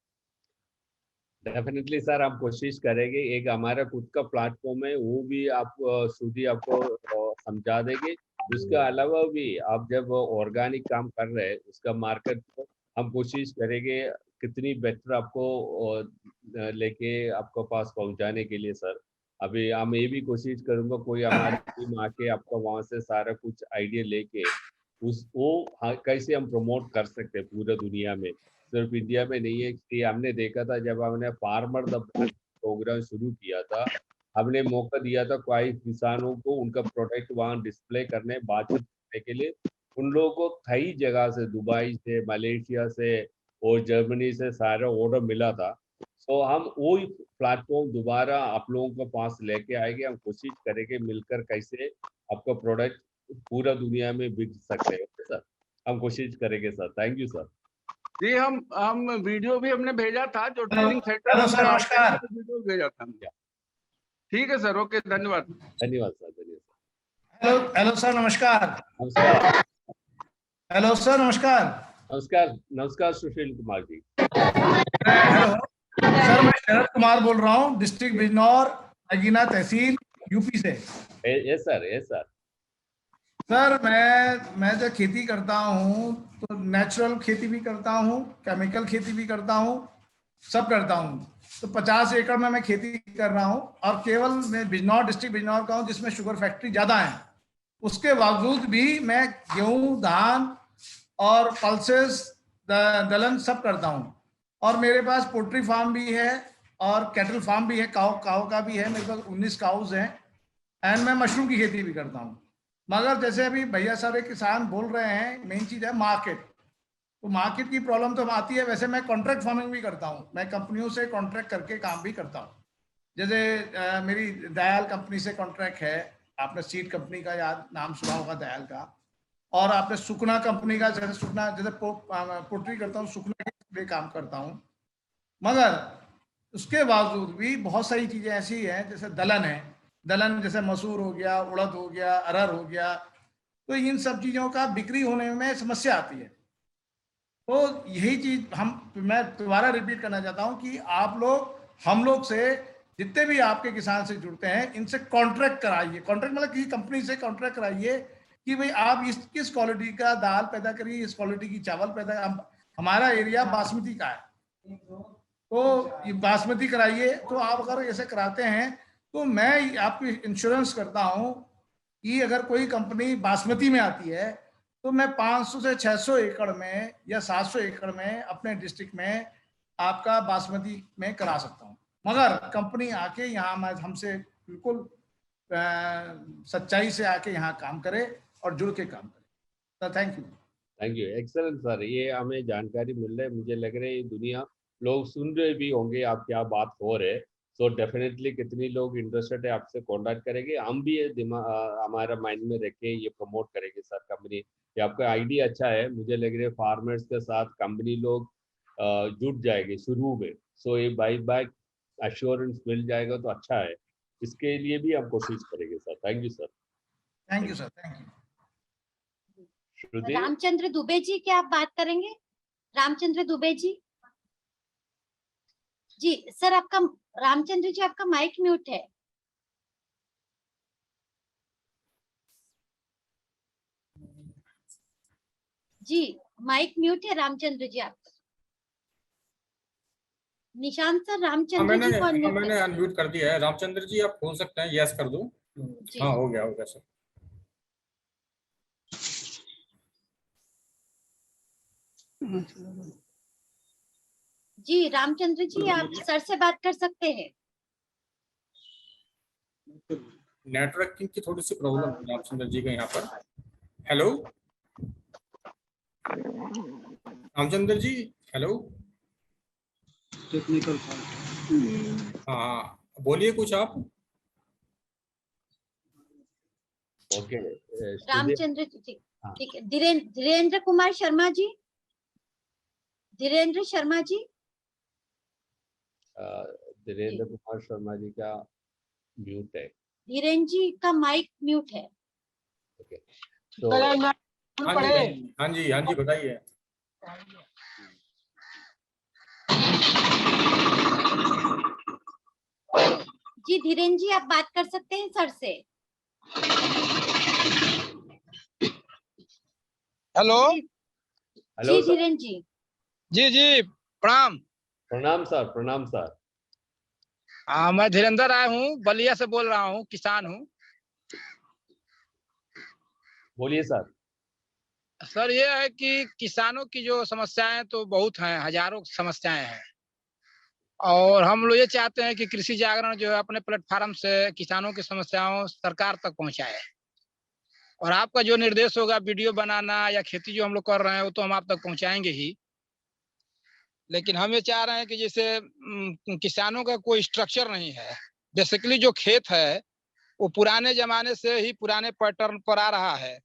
डेफिनेटली सर, हम कोशिश करेंगे। एक हमारा खुद का प्लेटफॉर्म है, वो भी आप सुधी आपको समझा देंगे। उसके अलावा भी आप जब ऑर्गेनिक काम कर रहे हैं उसका मार्केट को हम कोशिश करेंगे कितनी बेटर आपको लेके आपको पास पहुंचाने के लिए सर। अभी हम ये भी कोशिश करूंगा कोई हमारी टीम आके आपको वहां से सारा कुछ आइडिया लेके कैसे हम प्रमोट कर सकते हैं पूरा दुनिया में, सिर्फ इंडिया में नहीं है। कि हमने देखा था जब हमने फार्मर द ब्रांड प्रोग्राम शुरू किया था, हमने मौका दिया था कई किसानों को उनका प्रोडक्ट वहाँ डिस्प्ले करने, बातचीत करने के लिए। उन लोगों को कई जगह से, दुबई से, मलेशिया से और जर्मनी से सारा ऑर्डर मिला था। तो हम वही प्लेटफॉर्म दोबारा आप लोगों के पास लेके आएंगे। हम कोशिश करेंगे मिलकर कैसे आपका प्रोडक्ट पूरा दुनिया में बिक सकते हैं सर। हम कोशिश करेंगे सर। Thank you sir. जी हम वीडियो भी हमने भेजा था जो ट्रेनिंग सेंटर। हेलो सर नमस्कार। वीडियो भेजा था। ठीक है सर, ओके, धन्यवाद। धन्यवाद सर, धन्यवाद। हेलो सर नमस्कार। नमस्कार। हेलो सर नमस्कार। नमस्कार। नमस्कार सुशील कुमार जी। हेलो सर, मैं शरद कुमार बोल रहा हूँ, डिस्ट्रिक्ट बिजनौर, अगीना तहसील, यूपी से। Yes sir, yes sir. Sir मैं जब खेती करता हूँ तो नेचुरल खेती भी करता हूँ, केमिकल खेती भी करता हूँ, सब करता हूँ। तो 50 एकड़ में मैं खेती कर रहा हूँ और केवल मैं बिजनौर, डिस्ट्रिक्ट बिजनौर का हूँ जिसमें शुगर फैक्ट्री ज़्यादा है। उसके बावजूद भी मैं गेहूँ, धान और पल्सेस, दलहन सब करता हूँ। और मेरे पास पोल्ट्री फार्म भी है और कैटल फार्म भी है, काऊ का भी है। मेरे पास 19 काउज हैं एंड मैं मशरूम की खेती भी करता हूँ। मगर जैसे अभी भैया साहब एक किसान बोल रहे हैं, मेन चीज़ है मार्केट। तो मार्केट की प्रॉब्लम तो आती है। वैसे मैं कॉन्ट्रैक्ट फार्मिंग भी करता हूँ, मैं कंपनियों से कॉन्ट्रैक्ट करके काम भी करता हूँ। जैसे मेरी दयाल कंपनी से कॉन्ट्रैक्ट है, आपने सीड कंपनी का याद नाम सुना होगा दयाल का, और आपने सुखना कंपनी का, जैसे सुखना, जैसे पोल्ट्री करता हूँ, सुखना के काम करता हूँ। मगर उसके बावजूद भी बहुत सारी चीज़ें ऐसी हैं, जैसे दलहन है, दलहन जैसे मसूर हो गया, उड़द हो गया, अरहर हो गया, तो इन सब चीज़ों का बिक्री होने में समस्या आती है। तो यही चीज मैं दोबारा रिपीट करना चाहता हूं कि आप लोग, हम लोग से, जितने भी आपके किसान से जुड़ते हैं, इनसे कॉन्ट्रैक्ट कराइए। कॉन्ट्रैक्ट मतलब किसी कंपनी से कॉन्ट्रैक्ट कराइए कि भाई आप किस क्वालिटी का दाल पैदा करिए, इस क्वालिटी की चावल पैदा। हमारा एरिया बासमती का है, तो ये बासमती कराइए। तो आप अगर ऐसे कराते हैं तो मैं आपको इंश्योरेंस करता हूं कि अगर कोई कंपनी बासमती में आती है तो मैं 500 से 600 एकड़ में या 700 एकड़ में अपने डिस्ट्रिक्ट में आपका बासमती में करा सकता हूं। मगर कंपनी आके यहाँ हमसे बिल्कुल सच्चाई से आके यहाँ काम करे और जुड़ के काम करे। तो थैंक यू, एक्सेलेंट सर। ये हमें जानकारी मिल रही है, मुझे लग रहा है ये दुनिया लोग सुन रहे भी होंगे आप क्या बात हो रहे। सो डेफिनेटली कितनी लोग इंटरेस्टेड है आपसे कांटेक्ट करेंगे, हम भी ये दिमाग हमारा माइंड में रख के ये प्रमोट करेंगे सर कंपनी। ये आपका आइडिया अच्छा है, मुझे लग रहा है फार्मर्स के साथ कंपनी लोग जुट जाएंगे शुरू में। सो ये बाई बैक एश्योरेंस मिल जाएगा तो अच्छा है, इसके लिए भी हम कोशिश करेंगे sir. Thank you sir. Thank you sir. Thank you. Ramchandra Dubey ji, क्या आप बात करेंगे? रामचंद्र दुबे जी सर, आपका रामचंद्र जी आपका माइक म्यूट है। जी माइक म्यूट है रामचंद्र जी आपका। निशांत सर रामचंद्र जी को अनम्यूट मैंने अनम्यूट कर दिया है। रामचंद्र जी आप खोल सकते हैं, यस कर दो। हाँ हो गया सर। जी रामचंद्र जी आप सर से बात कर सकते हैं। नेटवर्किंग की थोड़ी सी प्रॉब्लम है रामचंद्र जी का यहाँ पर। Hello Ramchandra ji, hello. Technical हाँ बोलिए कुछ आप। ओके रामचंद्र जी ठीक है। धीरेन्द्र कुमार शर्मा जी, धीरेन्द्र शर्मा जी। धीरेन्द्र कुमार शर्मा जी का म्यूट है। धीरेन्द्र जी का माइक म्यूट है। ओके तो हाँ जी बताइए। जी धीरेन्द्र जी आप बात कर सकते हैं सर से। हेलो जी धीरेन्द्र जी। जी प्रणाम। प्रणाम सर। प्रणाम सर। मैं धीरेन्द्र राय हूँ, बलिया से बोल रहा हूँ, किसान हूँ। बोलिए सर। सर ये है कि किसानों की जो समस्याएं तो बहुत हैं, हजारों समस्याएं हैं, और हम लोग ये चाहते हैं कि कृषि जागरण जो है अपने प्लेटफार्म से किसानों की समस्याओं सरकार तक पहुंचाए। और आपका जो निर्देश होगा वीडियो बनाना या खेती जो हम लोग कर रहे हैं वो तो हम आप तक पहुंचाएंगे ही, लेकिन हम ये चाह रहे हैं कि जैसे किसानों का कोई स्ट्रक्चर नहीं है। बेसिकली जो खेत है वो पुराने जमाने से ही पुराने पैटर्न पर आ रहा है,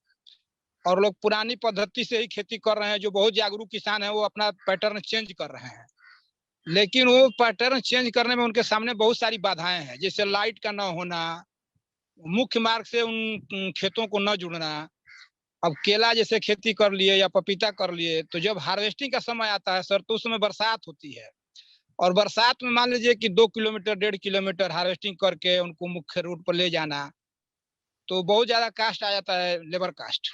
और लोग पुरानी पद्धति से ही खेती कर रहे हैं। जो बहुत जागरूक किसान है वो अपना पैटर्न चेंज कर रहे हैं, लेकिन वो पैटर्न चेंज करने में उनके सामने बहुत सारी बाधाएं हैं, जैसे लाइट का न होना, मुख्य मार्ग से उन खेतों को न जुड़ना। अब केला जैसे खेती कर लिए या पपीता कर लिए, तो जब हार्वेस्टिंग का समय आता है सर तो उस समय बरसात होती है, और बरसात में मान लीजिए कि 2 किलोमीटर 1.5 किलोमीटर हार्वेस्टिंग करके उनको मुख्य रूट पर ले जाना, तो बहुत ज्यादा कास्ट आ जाता है, लेबर कास्ट।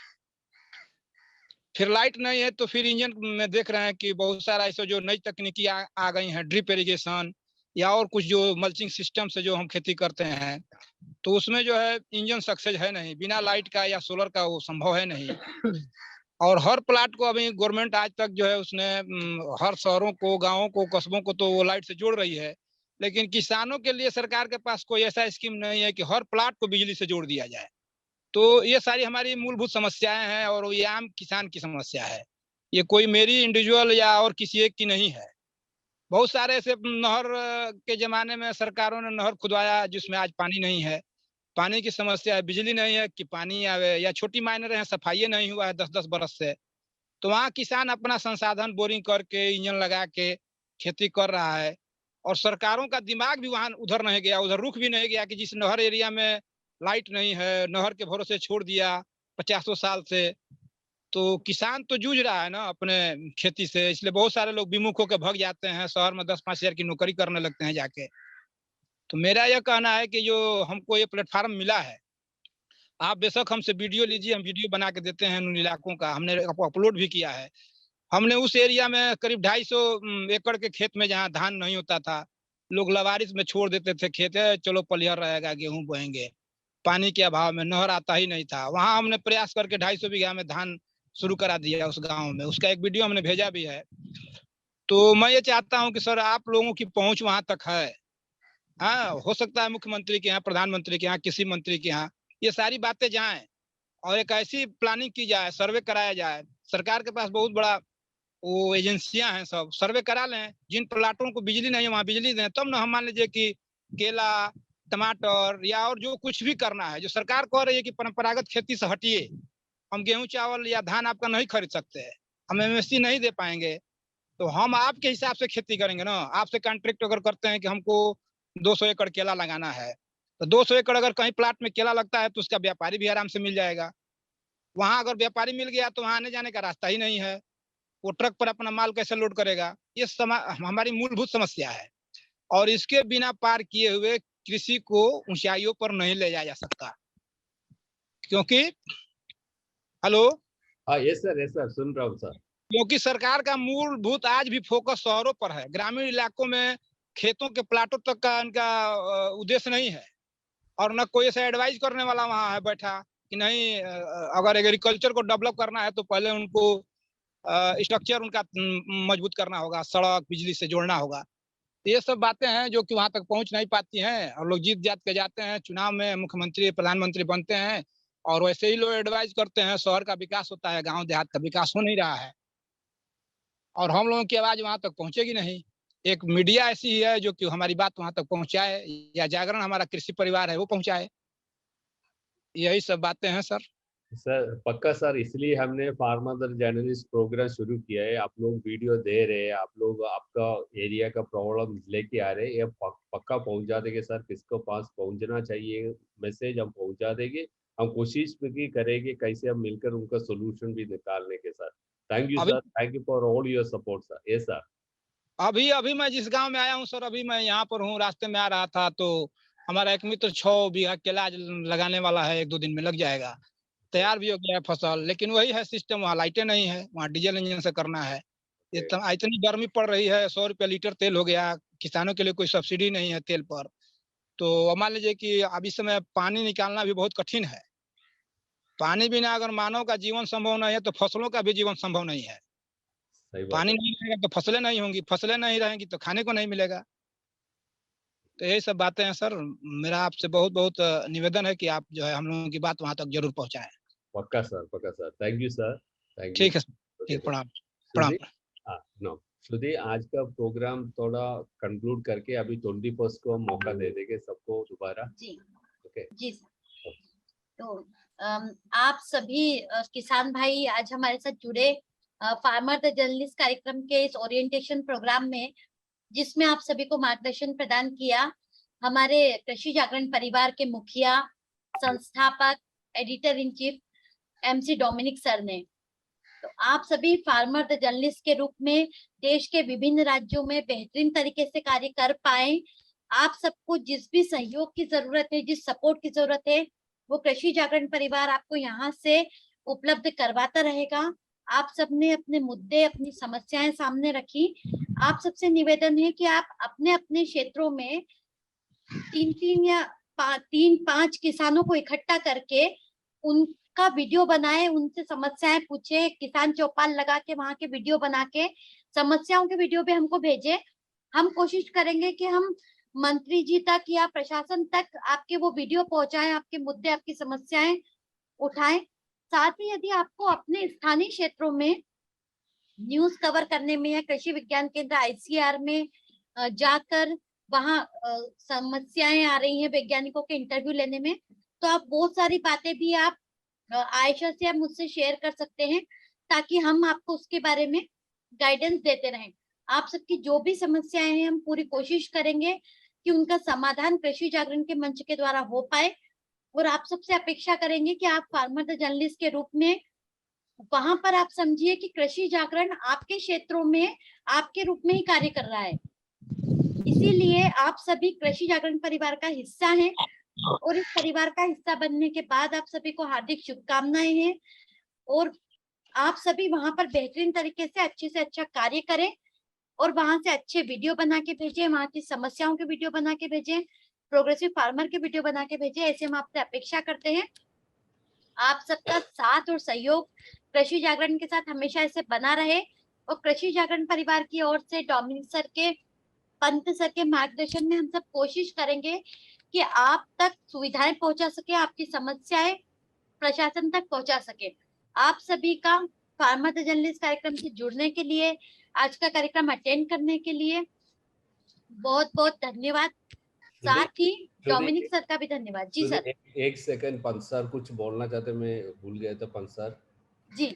फिर लाइट नहीं है तो फिर इंजन में देख रहे हैं कि बहुत सारा ऐसे जो नई तकनीकी आ गई हैं, ड्रिप इरिगेशन या और कुछ जो मल्चिंग सिस्टम से जो हम खेती करते हैं, तो उसमें जो है इंजन सक्सेस है नहीं, बिना लाइट का या सोलर का वो संभव है नहीं। और हर प्लाट को अभी गवर्नमेंट आज तक जो है उसने हर शहरों को, गाँवों को, कस्बों को तो वो लाइट से जोड़ रही है, लेकिन किसानों के लिए सरकार के पास कोई ऐसा स्कीम नहीं है कि हर प्लाट को बिजली से जोड़ दिया जाए। तो ये सारी हमारी मूलभूत समस्याएं हैं और ये आम किसान की समस्या है। ये कोई मेरी इंडिविजुअल या और किसी एक की नहीं है। बहुत सारे ऐसे नहर के जमाने में सरकारों ने नहर खुदवाया जिसमें आज पानी नहीं है। पानी की समस्या है, बिजली नहीं है कि पानी आवे, या छोटी माइनर है, सफाई नहीं हुआ है 10-10 बरस से। तो वहाँ किसान अपना संसाधन बोरिंग करके, इंजन लगा के खेती कर रहा है और सरकारों का दिमाग भी वहाँ उधर नहीं गया, उधर रुख भी नहीं गया कि जिस नहर एरिया में लाइट नहीं है, नहर के भरोसे छोड़ दिया 50 साल से, तो किसान तो जूझ रहा है ना अपने खेती से। इसलिए बहुत सारे लोग विमुख होकर भाग जाते हैं, शहर में 10-5 हजार की नौकरी करने लगते हैं जाके। तो मेरा यह कहना है कि जो हमको ये प्लेटफार्म मिला है, आप बेशक हमसे वीडियो लीजिए, हम वीडियो बना के देते हैं उन इलाकों का, हमने अपलोड भी किया है। हमने उस एरिया में करीब 250 एकड़ के खेत में जहाँ धान नहीं होता था, लोग लवारिस में छोड़ देते थे खेत, है चलो पलिहर रहेगा, गेहूं बोएंगे, पानी के अभाव में नहर आता ही नहीं था। वहां हमने प्रयास करके 250 बीघा में धान शुरू करा दिया उस गांव में, उसका एक वीडियो हमने भेजा भी है। तो मैं ये चाहता हूं कि सर आप लोगों की पहुंच वहां तक है। हाँ, हो सकता है मुख्यमंत्री के यहाँ, प्रधानमंत्री के यहाँ, किसी मंत्री के यहाँ ये सारी बातें जाएं और एक ऐसी प्लानिंग की जाए, सर्वे कराया जाए। सरकार के पास बहुत बड़ा वो एजेंसियां हैं, सब सर्वे करा लें। जिन प्लाटों को बिजली नहीं है वहां बिजली दें, तब ना हम मान लीजिए कि केला, टमाटर या और जो कुछ भी करना है, जो सरकार कह रही है कि परंपरागत खेती से हटिए, हम गेहूं, चावल या धान आपका नहीं खरीद सकते हैं, हम एमएसपी नहीं दे पाएंगे, तो हम आपके हिसाब से खेती करेंगे ना। आपसे कॉन्ट्रैक्ट अगर करते हैं कि हमको 200 एकड़ केला लगाना है, तो 200 एकड़ अगर कहीं प्लाट में केला लगता है तो उसका व्यापारी भी आराम से मिल जाएगा। वहां अगर व्यापारी मिल गया तो वहां आने जाने का रास्ता ही नहीं है, वो ट्रक पर अपना माल कैसे लोड करेगा? ये हमारी मूलभूत समस्या है और इसके बिना पार किए हुए कृषि को ऊंचाइयों पर नहीं ले जाया जा सकता। क्योंकि हेलो, हाँ यस सर सुन रहा हूँ सर। क्योंकि सरकार का मूलभूत आज भी फोकस शहरों पर है, ग्रामीण इलाकों में खेतों के प्लाटों तक का इनका उद्देश्य नहीं है। और न कोई ऐसा एडवाइस करने वाला वहां है बैठा कि नहीं अगर एग्रीकल्चर को डेवलप करना है तो पहले उनको स्ट्रक्चर उनका मजबूत करना होगा, सड़क, बिजली से जोड़ना होगा। ये सब बातें हैं जो कि वहां तक पहुंच नहीं पाती हैं और लोग जीत जात के जाते हैं, चुनाव में मुख्यमंत्री, प्रधानमंत्री बनते हैं और वैसे ही लोग एडवाइस करते हैं, शहर का विकास होता है, गांव देहात का विकास हो नहीं रहा है और हम लोगों की आवाज वहां तक पहुंचेगी नहीं। एक मीडिया ऐसी ही है जो कि हमारी बात वहां तक पहुंचाए, या जागरण हमारा कृषि परिवार है वो पहुंचाए। यही सब बातें हैं सर। सर पक्का सर, इसलिए हमने फार्मर जर्नलिस्ट प्रोग्राम शुरू किया है। आप लोग वीडियो दे रहे हैं, आप लोग आपका एरिया का प्रॉब्लम लेके आ रहे हैं, ये पक्का पहुंचा देंगे सर। किसको पास पहुंचना चाहिए मैसेज हम पहुंचा देंगे। हम कोशिश भी करेंगे कैसे हम मिलकर उनका सोल्यूशन भी निकालने के sir. Thank you sir, thank you for all your support sir. Yes sir. अभी मैं जिस गांव में आया हूँ सर, अभी मैं यहाँ पर हूँ, रास्ते में आ रहा था तो हमारा एक मित्र 6 बीघा केला लगाने वाला है, 1-2 दिन में लग जाएगा, तैयार भी हो गया है फसल। लेकिन वही है सिस्टम, वहाँ लाइटें नहीं है, वहाँ डीजल इंजन से करना है। इतनी गर्मी पड़ रही है, 100 रुपया लीटर तेल हो गया, किसानों के लिए कोई सब्सिडी नहीं है तेल पर। तो मान लीजिए कि अब इस समय पानी निकालना भी बहुत कठिन है। पानी बिना अगर मानव का जीवन संभव नहीं है तो फसलों का भी जीवन संभव नहीं है। पानी नहीं रहेगा तो फसलें नहीं होंगी, फसलें नहीं रहेंगी तो खाने को नहीं मिलेगा। तो यही सब बातें हैं सर। मेरा आपसे बहुत बहुत निवेदन है कि आप जो है हम लोगों की बात वहां तक जरूर पहुंचाएं। पक्का सर, पक्का sir. Thank you sir, thank you. ठीक है सर, ठीक, प्रणाम प्रणाम। नो सुधी, आज का प्रोग्राम थोड़ा कंक्लूड करके अभी 21 को हम मौका दे देंगे सबको दोबारा। जी ओके जी सर। तो आप सभी किसान भाई आज हमारे साथ जुड़े फार्मर द जर्नलिस्ट कार्यक्रम के इस ओरिएंटेशन प्रोग्राम में, जिसमें आप सभी को मार्गदर्शन प्रदान किया हमारे कृषि जागरण परिवार के मुखिया, संस्थापक, editor in chief MC Dominic sir ने। तो आप सभी फार्मर द जर्नलिस्ट के रूप में देश के विभिन्न राज्यों में बेहतरीन तरीके से कार्य कर पाए। आप सबको जिस भी सहयोग की जरूरत है, जिस सपोर्ट की जरूरत है, वो कृषि जागरण परिवार आपको यहाँ से उपलब्ध करवाता रहेगा। आप सबने अपने मुद्दे, अपनी समस्याएं सामने रखी। आप सबसे निवेदन है कि आप अपने अपने क्षेत्रों में 3-5 किसानों को इकट्ठा करके उनका उनका वीडियो बनाए, उनसे समस्याएं पूछे, किसान चौपाल लगा के वहां के वीडियो बना के समस्याओं के वीडियो भी हमको भेजे। हम कोशिश करेंगे कि हम मंत्री जी तक या प्रशासन तक आपके वो वीडियो पहुंचाएं, आपके मुद्दे, आपकी समस्याएं उठाएं। साथ ही यदि आपको अपने स्थानीय क्षेत्रों में न्यूज कवर करने में या कृषि विज्ञान केंद्र ICAR में जाकर वहां समस्याएं आ रही हैं वैज्ञानिकों के इंटरव्यू लेने में, तो आप बहुत सारी बातें भी आप आयशा से आप मुझसे शेयर कर सकते हैं, ताकि हम आपको उसके बारे में गाइडेंस देते रहें। आप सबकी जो भी समस्याएं हैं हम पूरी कोशिश करेंगे कि उनका समाधान कृषि जागरण के मंच के द्वारा हो पाए। और आप सबसे अपेक्षा करेंगे कि आप फार्मर द जर्नलिस्ट के रूप में वहां पर आप समझिए कि कृषि जागरण आपके क्षेत्रों में आपके रूप में ही कार्य कर रहा है। इसीलिए आप सभी कृषि जागरण परिवार का हिस्सा हैं और इस परिवार का हिस्सा बनने के बाद आप सभी को हार्दिक शुभकामनाएं हैं। और आप सभी वहां पर बेहतरीन तरीके से अच्छे अच्छा कार्य करें और वहां से अच्छे वीडियो बना के भेजें, वहां की समस्याओं के वीडियो बना के भेजें, प्रोग्रेसिव फार्मर के वीडियो बना के भेजें। ऐसे हम आपसे अपेक्षा करते हैं। आप सबका साथ और सहयोग कृषि जागरण के साथ हमेशा ऐसे बना रहे। और कृषि जागरण परिवार की ओर से डोमिनिक सर के, पंत सर के मार्गदर्शन में हम सब कोशिश करेंगे कि आप तक सुविधाएं पहुंचा सके, आपकी समस्याएं प्रशासन तक पहुंचा सके। आप सभी का फार्मर द जर्नलिस्ट कार्यक्रम से जुड़ने के लिए, आज का कार्यक्रम अटेंड करने के लिए बहुत बहुत धन्यवाद। साथ ही डोमिनिक सर का भी धन्यवाद। जी सर। एक सेकंड, पंत सर कुछ बोलना चाहते, मैं भूल गया था। पंत सर जी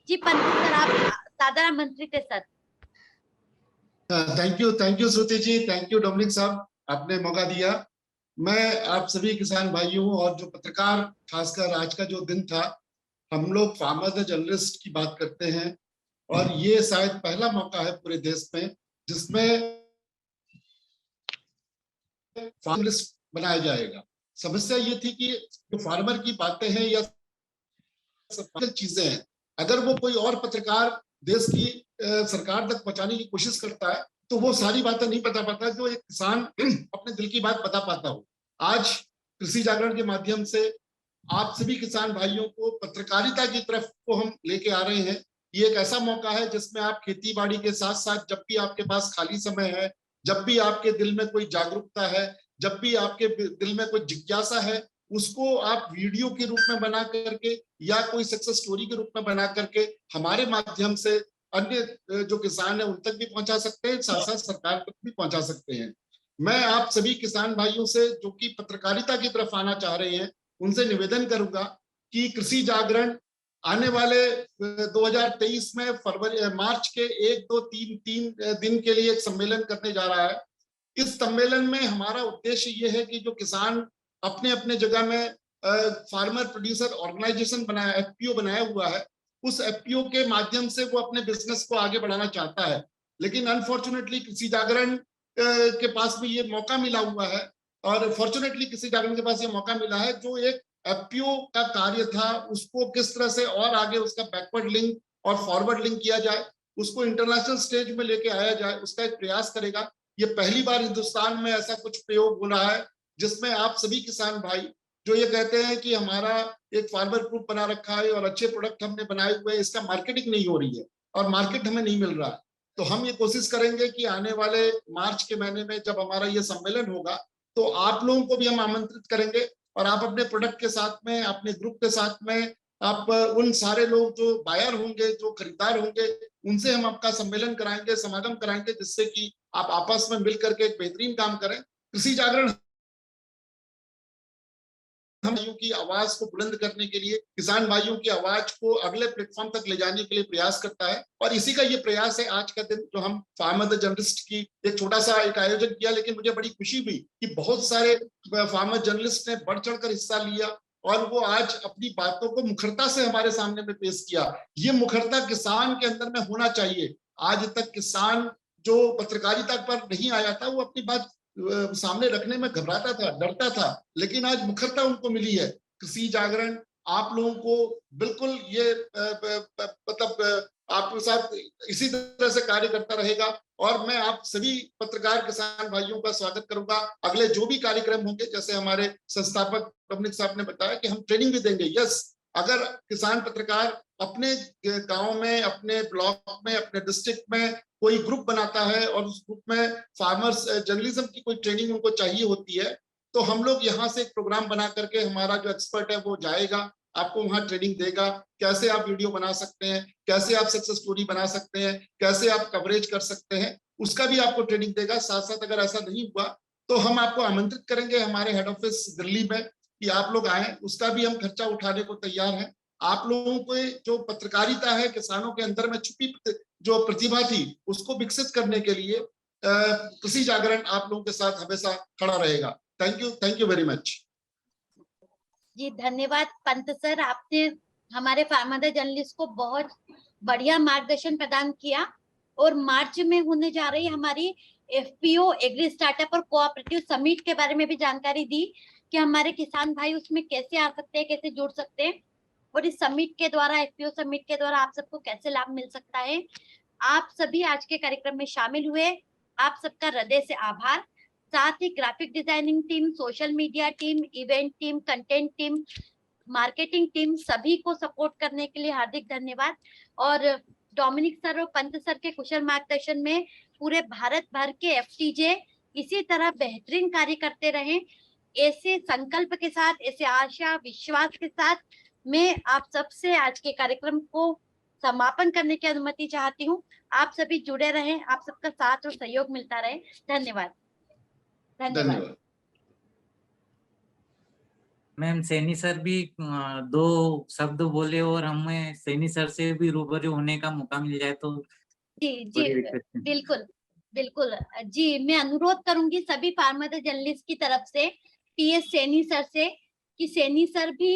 जी, पंत सर आप साधारण मंत्री थे sir. Thank you Shruti ji, thank you Dominic साहब, आपने मौका दिया। मैं आप सभी किसान भाइयों और जो पत्रकार, खासकर आज का जो दिन था, हम लोग फार्मर द जर्नलिस्ट की बात करते हैं और ये शायद पहला मौका है पूरे देश में जिसमें फार्मलिस्ट बनाया जाएगा। समस्या ये थी कि जो फार्मर की बातें हैं या चीजें हैं, अगर वो कोई और पत्रकार देश की सरकार तक पहुंचाने की कोशिश करता है तो वो सारी बातें नहीं बता पाता जो एक किसान अपने दिल की बात बता पाता हो। आज कृषि जागरण के माध्यम से आप सभी किसान भाइयों को पत्रकारिता की तरफ को हम लेके आ रहे हैं। ये एक ऐसा मौका है जिसमें आप खेती बाड़ी के साथ साथ जब भी आपके पास खाली समय है, जब भी आपके दिल में कोई जागरूकता है, जब भी आपके दिल में कोई जिज्ञासा है, उसको आप वीडियो के रूप में बना करके या कोई सक्सेस स्टोरी के रूप में बना करके हमारे माध्यम से अन्य जो किसान है उन तक भी पहुंचा सकते हैं, साथ साथ सरकार तक भी पहुंचा सकते हैं। मैं आप सभी किसान भाइयों से जो कि पत्रकारिता की तरफ आना चाह रहे हैं उनसे निवेदन करूंगा कि कृषि जागरण आने वाले 2023 में मार्च के 1, 2, 3 दिन के लिए एक सम्मेलन करने जा रहा है। इस सम्मेलन में हमारा उद्देश्य ये है कि जो किसान अपने अपने जगह में फार्मर प्रोड्यूसर ऑर्गेनाइजेशन बनाया, FPO बनाया हुआ है, उस FPO के माध्यम से वो अपने बिजनेस को आगे बढ़ाना चाहता है। लेकिन अनफॉर्चुनेटली कृषि जागरण के पास में ये मौका मिला हुआ है और फॉर्चुनेटली कृषि जागरण के पास ये मौका मिला है जो एक FPO का कार्य था उसको किस तरह से और आगे उसका बैकवर्ड लिंक और फॉरवर्ड लिंक किया जाए, उसको इंटरनेशनल स्टेज में लेके आया जाए, उसका एक प्रयास करेगा। ये पहली बार हिंदुस्तान में ऐसा कुछ प्रयोग हो रहा है जिसमें आप सभी किसान भाई जो ये कहते हैं कि हमारा एक फार्मर ग्रुप बना रखा है और अच्छे प्रोडक्ट हमने बनाए हुए हैं, इसका मार्केटिंग नहीं हो रही है और मार्केट हमें नहीं मिल रहा है, तो हम ये कोशिश करेंगे कि आने वाले मार्च के महीने में जब हमारा ये सम्मेलन होगा तो आप लोगों को भी हम आमंत्रित करेंगे और आप अपने प्रोडक्ट के साथ में, अपने ग्रुप के साथ में, आप उन सारे लोग जो बायर होंगे, जो खरीदार होंगे, उनसे हम आपका सम्मेलन कराएंगे, समागम कराएंगे, जिससे कि आप आपस में मिलकर के एक बेहतरीन काम करें। कृषि जागरण हम भाइयों की आवाज को बुलंद करने के लिए, किसान भाइयों की आवाज को अगले प्लेटफॉर्म तक ले जाने के लिए प्रयास करता है और इसी का ये प्रयास है आज का दिन जो हम फार्मर द जर्नलिस्ट की एक छोटा सा एक आयोजन किया। लेकिन मुझे बड़ी खुशी हुई कि बहुत सारे फार्मर जर्नलिस्ट ने बढ़ चढ़ कर हिस्सा लिया और वो आज अपनी बातों को मुखरता से हमारे सामने में पेश किया। ये मुखरता किसान के अंदर में होना चाहिए। आज तक किसान जो पत्रकारिता पर नहीं आया था वो अपनी बात सामने रखने में घबराता था, डरता था, लेकिन आज मुखरता उनको मिली है। कृषि जागरण आप लोगों को बिल्कुल ये मतलब आपके साथ इसी तरह से कार्य करता रहेगा और मैं आप सभी पत्रकार किसान भाइयों का स्वागत करूंगा। अगले जो भी कार्यक्रम होंगे, जैसे हमारे संस्थापक डोमिनिक साहब ने बताया कि हम ट्रेनिंग भी देंगे, यस, अगर किसान पत्रकार अपने गांव में, अपने ब्लॉक में, अपने डिस्ट्रिक्ट में कोई ग्रुप बनाता है और उस ग्रुप में फार्मर्स जर्नलिज्म की कोई ट्रेनिंग उनको चाहिए होती है, तो हम लोग यहाँ से एक प्रोग्राम बना करके, हमारा जो एक्सपर्ट है वो जाएगा, आपको वहाँ ट्रेनिंग देगा, कैसे आप वीडियो बना सकते हैं, कैसे आप सक्सेस स्टोरी बना सकते हैं, कैसे आप कवरेज कर सकते हैं, उसका भी आपको ट्रेनिंग देगा। साथ साथ अगर ऐसा नहीं हुआ तो हम आपको आमंत्रित करेंगे हमारे हेड ऑफिस दिल्ली में कि आप लोग आए, उसका भी हम खर्चा उठाने को तैयार हैं। आप लोगों को जो पत्रकारिता है, किसानों के अंदर में छुपी जो प्रतिभा थी, उसको विकसित करने के लिए कृषि जागरण आप लोगों के साथ हमेशा खड़ा रहेगा। Thank you very much. जी धन्यवाद पंत सर, आपने हमारे फार्मर जर्नलिस्ट को बहुत बढ़िया मार्गदर्शन प्रदान किया। और मार्च में होने जा रही हमारी एफपीओ एग्री स्टार्टअप और कोऑपरेटिव समिट के बारे में भी जानकारी दी कि हमारे किसान भाई उसमें कैसे आ सकते हैं, कैसे जुड़ सकते हैं, और इस समिट के द्वारा, एफपीओ समिट के द्वारा आप सबको कैसे लाभ मिल सकता है। आप सभी आज के कार्यक्रम में शामिल हुए, आप सबका हृदय से आभार। साथ ही graphic designing team, social media team, event team, content team, marketing team, सभी को सपोर्ट करने के लिए हार्दिक धन्यवाद। और डोमिनिक सर और पंत सर के कुशल मार्गदर्शन में पूरे भारत भर के एफटीजे इसी तरह बेहतरीन कार्य करते रहें। ऐसे संकल्प के साथ, ऐसे आशा विश्वास के साथ मैं आप सबसे आज के कार्यक्रम को समापन करने की अनुमति चाहती हूँ। आप सभी जुड़े रहें, आप सबका साथ और सहयोग मिलता रहे। धन्यवाद। धन्यवाद। मैम सैनी सर भी दो शब्द बोले और हमें सैनी सर से भी रूबरू होने का मौका मिल जाए तो जी बिल्कुल बिल्कुल जी। मैं अनुरोध करूंगी सभी फार्मर जर्नलिस्ट की तरफ से टीएस सैनी सर से कि सैनी सर भी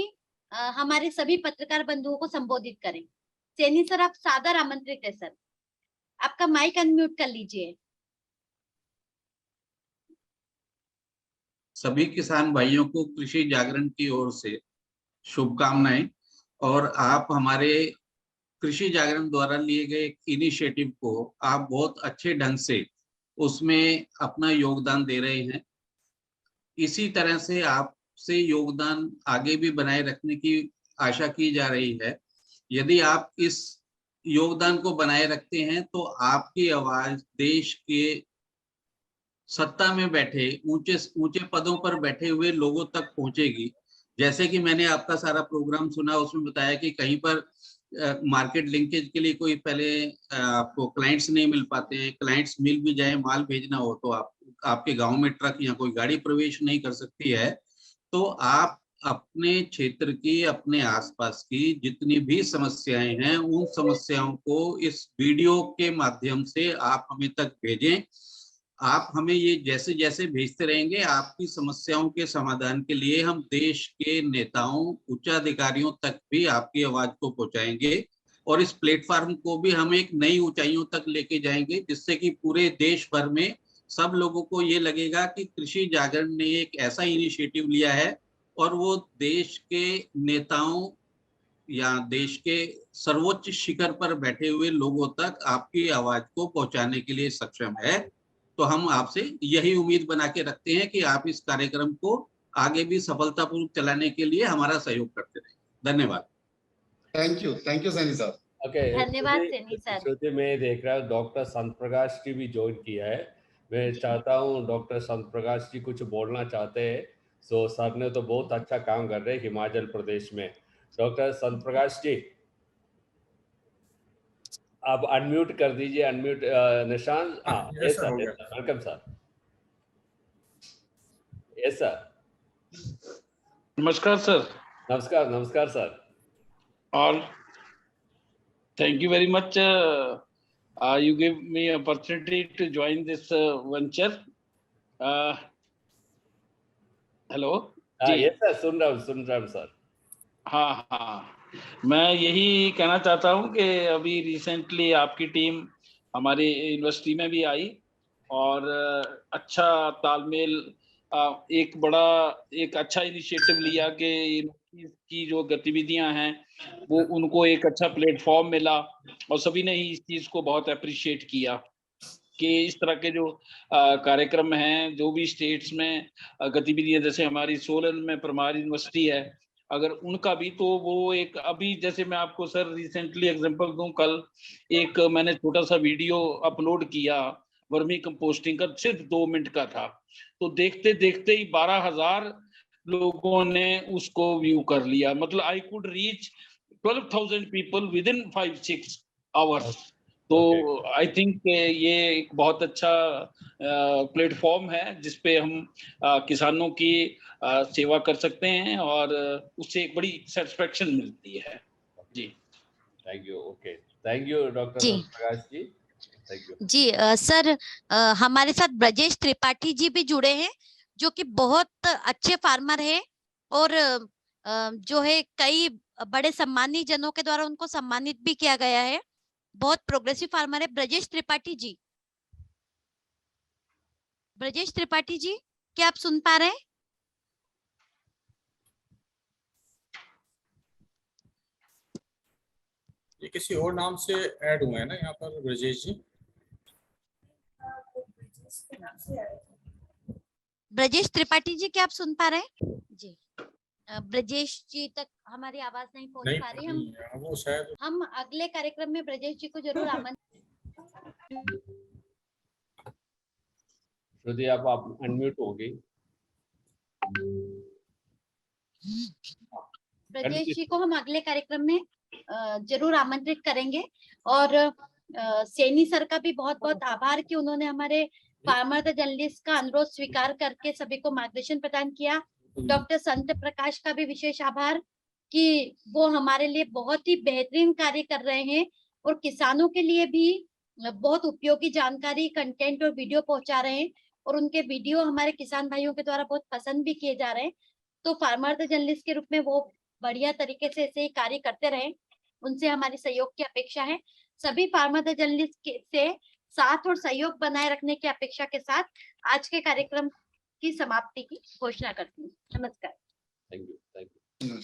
हमारे सभी पत्रकार बंधुओं को संबोधित करें। सैनी सर, आप सादर आमंत्रित है सर, आपका माइक अनम्यूट कर लीजिए। सभी किसान भाइयों को कृषि जागरण की ओर से शुभकामनाएं। और आप हमारे कृषि जागरण द्वारा लिए गए इनिशिएटिव को आप बहुत अच्छे ढंग से उसमें अपना योगदान दे रहे हैं। इसी तरह से आपसे योगदान आगे भी बनाए रखने की आशा की जा रही है। यदि आप इस योगदान को बनाए रखते हैं तो आपकी आवाज देश के सत्ता में बैठे ऊंचे पदों पर बैठे हुए लोगों तक पहुंचेगी। जैसे कि मैंने आपका सारा प्रोग्राम सुना, उसमें बताया कि कहीं पर मार्केट लिंकेज के लिए कोई पहले आपको क्लाइंट्स नहीं मिल पाते हैं, क्लाइंट्स मिल भी जाए, माल भेजना हो तो आपके गांव में ट्रक या कोई गाड़ी प्रवेश नहीं कर सकती है। तो आप अपने क्षेत्र की, अपने आसपास की जितनी भी समस्याएं हैं, उन समस्याओं को इस वीडियो के माध्यम से आप हमें तक भेजें। आप हमें ये जैसे जैसे भेजते रहेंगे, आपकी समस्याओं के समाधान के लिए हम देश के नेताओं, उच्चाधिकारियों तक भी आपकी आवाज को पहुंचाएंगे और इस प्लेटफॉर्म को भी हम एक नई ऊंचाइयों तक लेके जाएंगे, जिससे कि पूरे देश भर में सब लोगों को ये लगेगा कि कृषि जागरण ने एक ऐसा इनिशिएटिव लिया है और वो देश के नेताओं या देश के सर्वोच्च शिखर पर बैठे हुए लोगों तक आपकी आवाज को पहुंचाने के लिए सक्षम है। तो हम आपसे यही उम्मीद बना के रखते हैं कि आप इस कार्यक्रम को आगे भी सफलतापूर्वक चलाने के लिए हमारा सहयोग करते रहें। धन्यवाद। Thank you Saini sir. धन्यवाद सैनी सर। श्रुति, मैं देख रहा हूँ डॉक्टर संत प्रकाश जी भी ज्वाइन किया है। मैं चाहता हूँ डॉक्टर संत प्रकाश जी कुछ बोलना चाहते हैं। सो सर ने तो बहुत अच्छा काम कर रहे हैं हिमाचल प्रदेश में। डॉक्टर संत प्रकाश जी, आप अनम्यूट कर दीजिए। अनम्यूट निशांत। हाँ, yes sir, welcome sir. Yes sir. नमस्कार सर। नमस्कार सर। और thank you very much. You gave me opportunity to join this venture. Hello. Yes sir, सुन रहा हूँ सर। हाँ, मैं यही कहना चाहता हूँ कि अभी रिसेंटली आपकी टीम हमारी यूनिवर्सिटी में भी आई और अच्छा तालमेल, एक अच्छा इनिशिएटिव लिया कि की जो गतिविधियां हैं वो उनको एक अच्छा प्लेटफॉर्म मिला और सभी ने ही इस चीज को बहुत अप्रिशिएट किया कि इस तरह के जो कार्यक्रम हैं, जो भी स्टेट्स में गतिविधियां, जैसे हमारी सोलन में परमार यूनिवर्सिटी है अगर उनका भी, तो वो एक अभी जैसे मैं आपको सर रिसेंटली एग्जांपल दूं, कल एक मैंने छोटा सा वीडियो अपलोड किया वर्मी कंपोस्टिंग का, सिर्फ 2 मिनट का था, तो देखते देखते ही 12,000 लोगों ने उसको व्यू कर लिया। मतलब I could reach 12,000 people with in 5-6 hours. तो आई थिंक ये एक बहुत अच्छा प्लेटफॉर्म है जिसपे हम किसानों की सेवा कर सकते हैं और उससे एक बड़ी सेटिस्फेक्शन मिलती है। जी thank you. Okay, thank you doctor Prakash ji, thank you जी। सर हमारे साथ ब्रजेश त्रिपाठी जी भी जुड़े हैं, जो कि बहुत अच्छे फार्मर है और जो है कई बड़े सम्मानी जनों के द्वारा उनको सम्मानित भी किया गया है। बहुत प्रोग्रेसिव फार्मर है ब्रजेश त्रिपाठी जी। ब्रजेश त्रिपाठी जी, क्या आप सुन पा रहे हैं? ये किसी और नाम से ऐड हुए हैं ना यहाँ पर ब्रजेश जी? ब्रजेश त्रिपाठी जी, क्या आप सुन पा रहे हैं? जी ब्रजेश जी तक हमारी आवाज नहीं पहुंच पा रही। वो शायद हम अगले कार्यक्रम में ब्रजेश जी को जरूर आमंत्रित। श्रुति आप अनम्यूट हो गई। ब्रजेश जी को हम अगले कार्यक्रम में जरूर आमंत्रित करेंगे। और सैनी सर का भी बहुत बहुत आभार कि उन्होंने हमारे फार्मर द जर्नलिस्ट का अनुरोध स्वीकार करके सभी को मार्गदर्शन प्रदान किया। डॉक्टर संत प्रकाश का भी विशेष आभार कि वो हमारे लिए बहुत ही बेहतरीन कार्य कर रहे हैं और किसानों के लिए भी बहुत उपयोगी जानकारी, कंटेंट और वीडियो पहुंचा रहे हैं और उनके वीडियो हमारे किसान भाइयों के द्वारा बहुत पसंद भी किए जा रहे हैं। तो फार्मर द जर्नलिस्ट के रूप में वो बढ़िया तरीके से ऐसे ही कार्य करते रहे, उनसे हमारी सहयोग की अपेक्षा है। सभी फार्मर द जर्नलिस्ट से साथ और सहयोग बनाए रखने की अपेक्षा के साथ आज के कार्यक्रम की समाप्ति की घोषणा करती हूँ। नमस्कार। Thank you.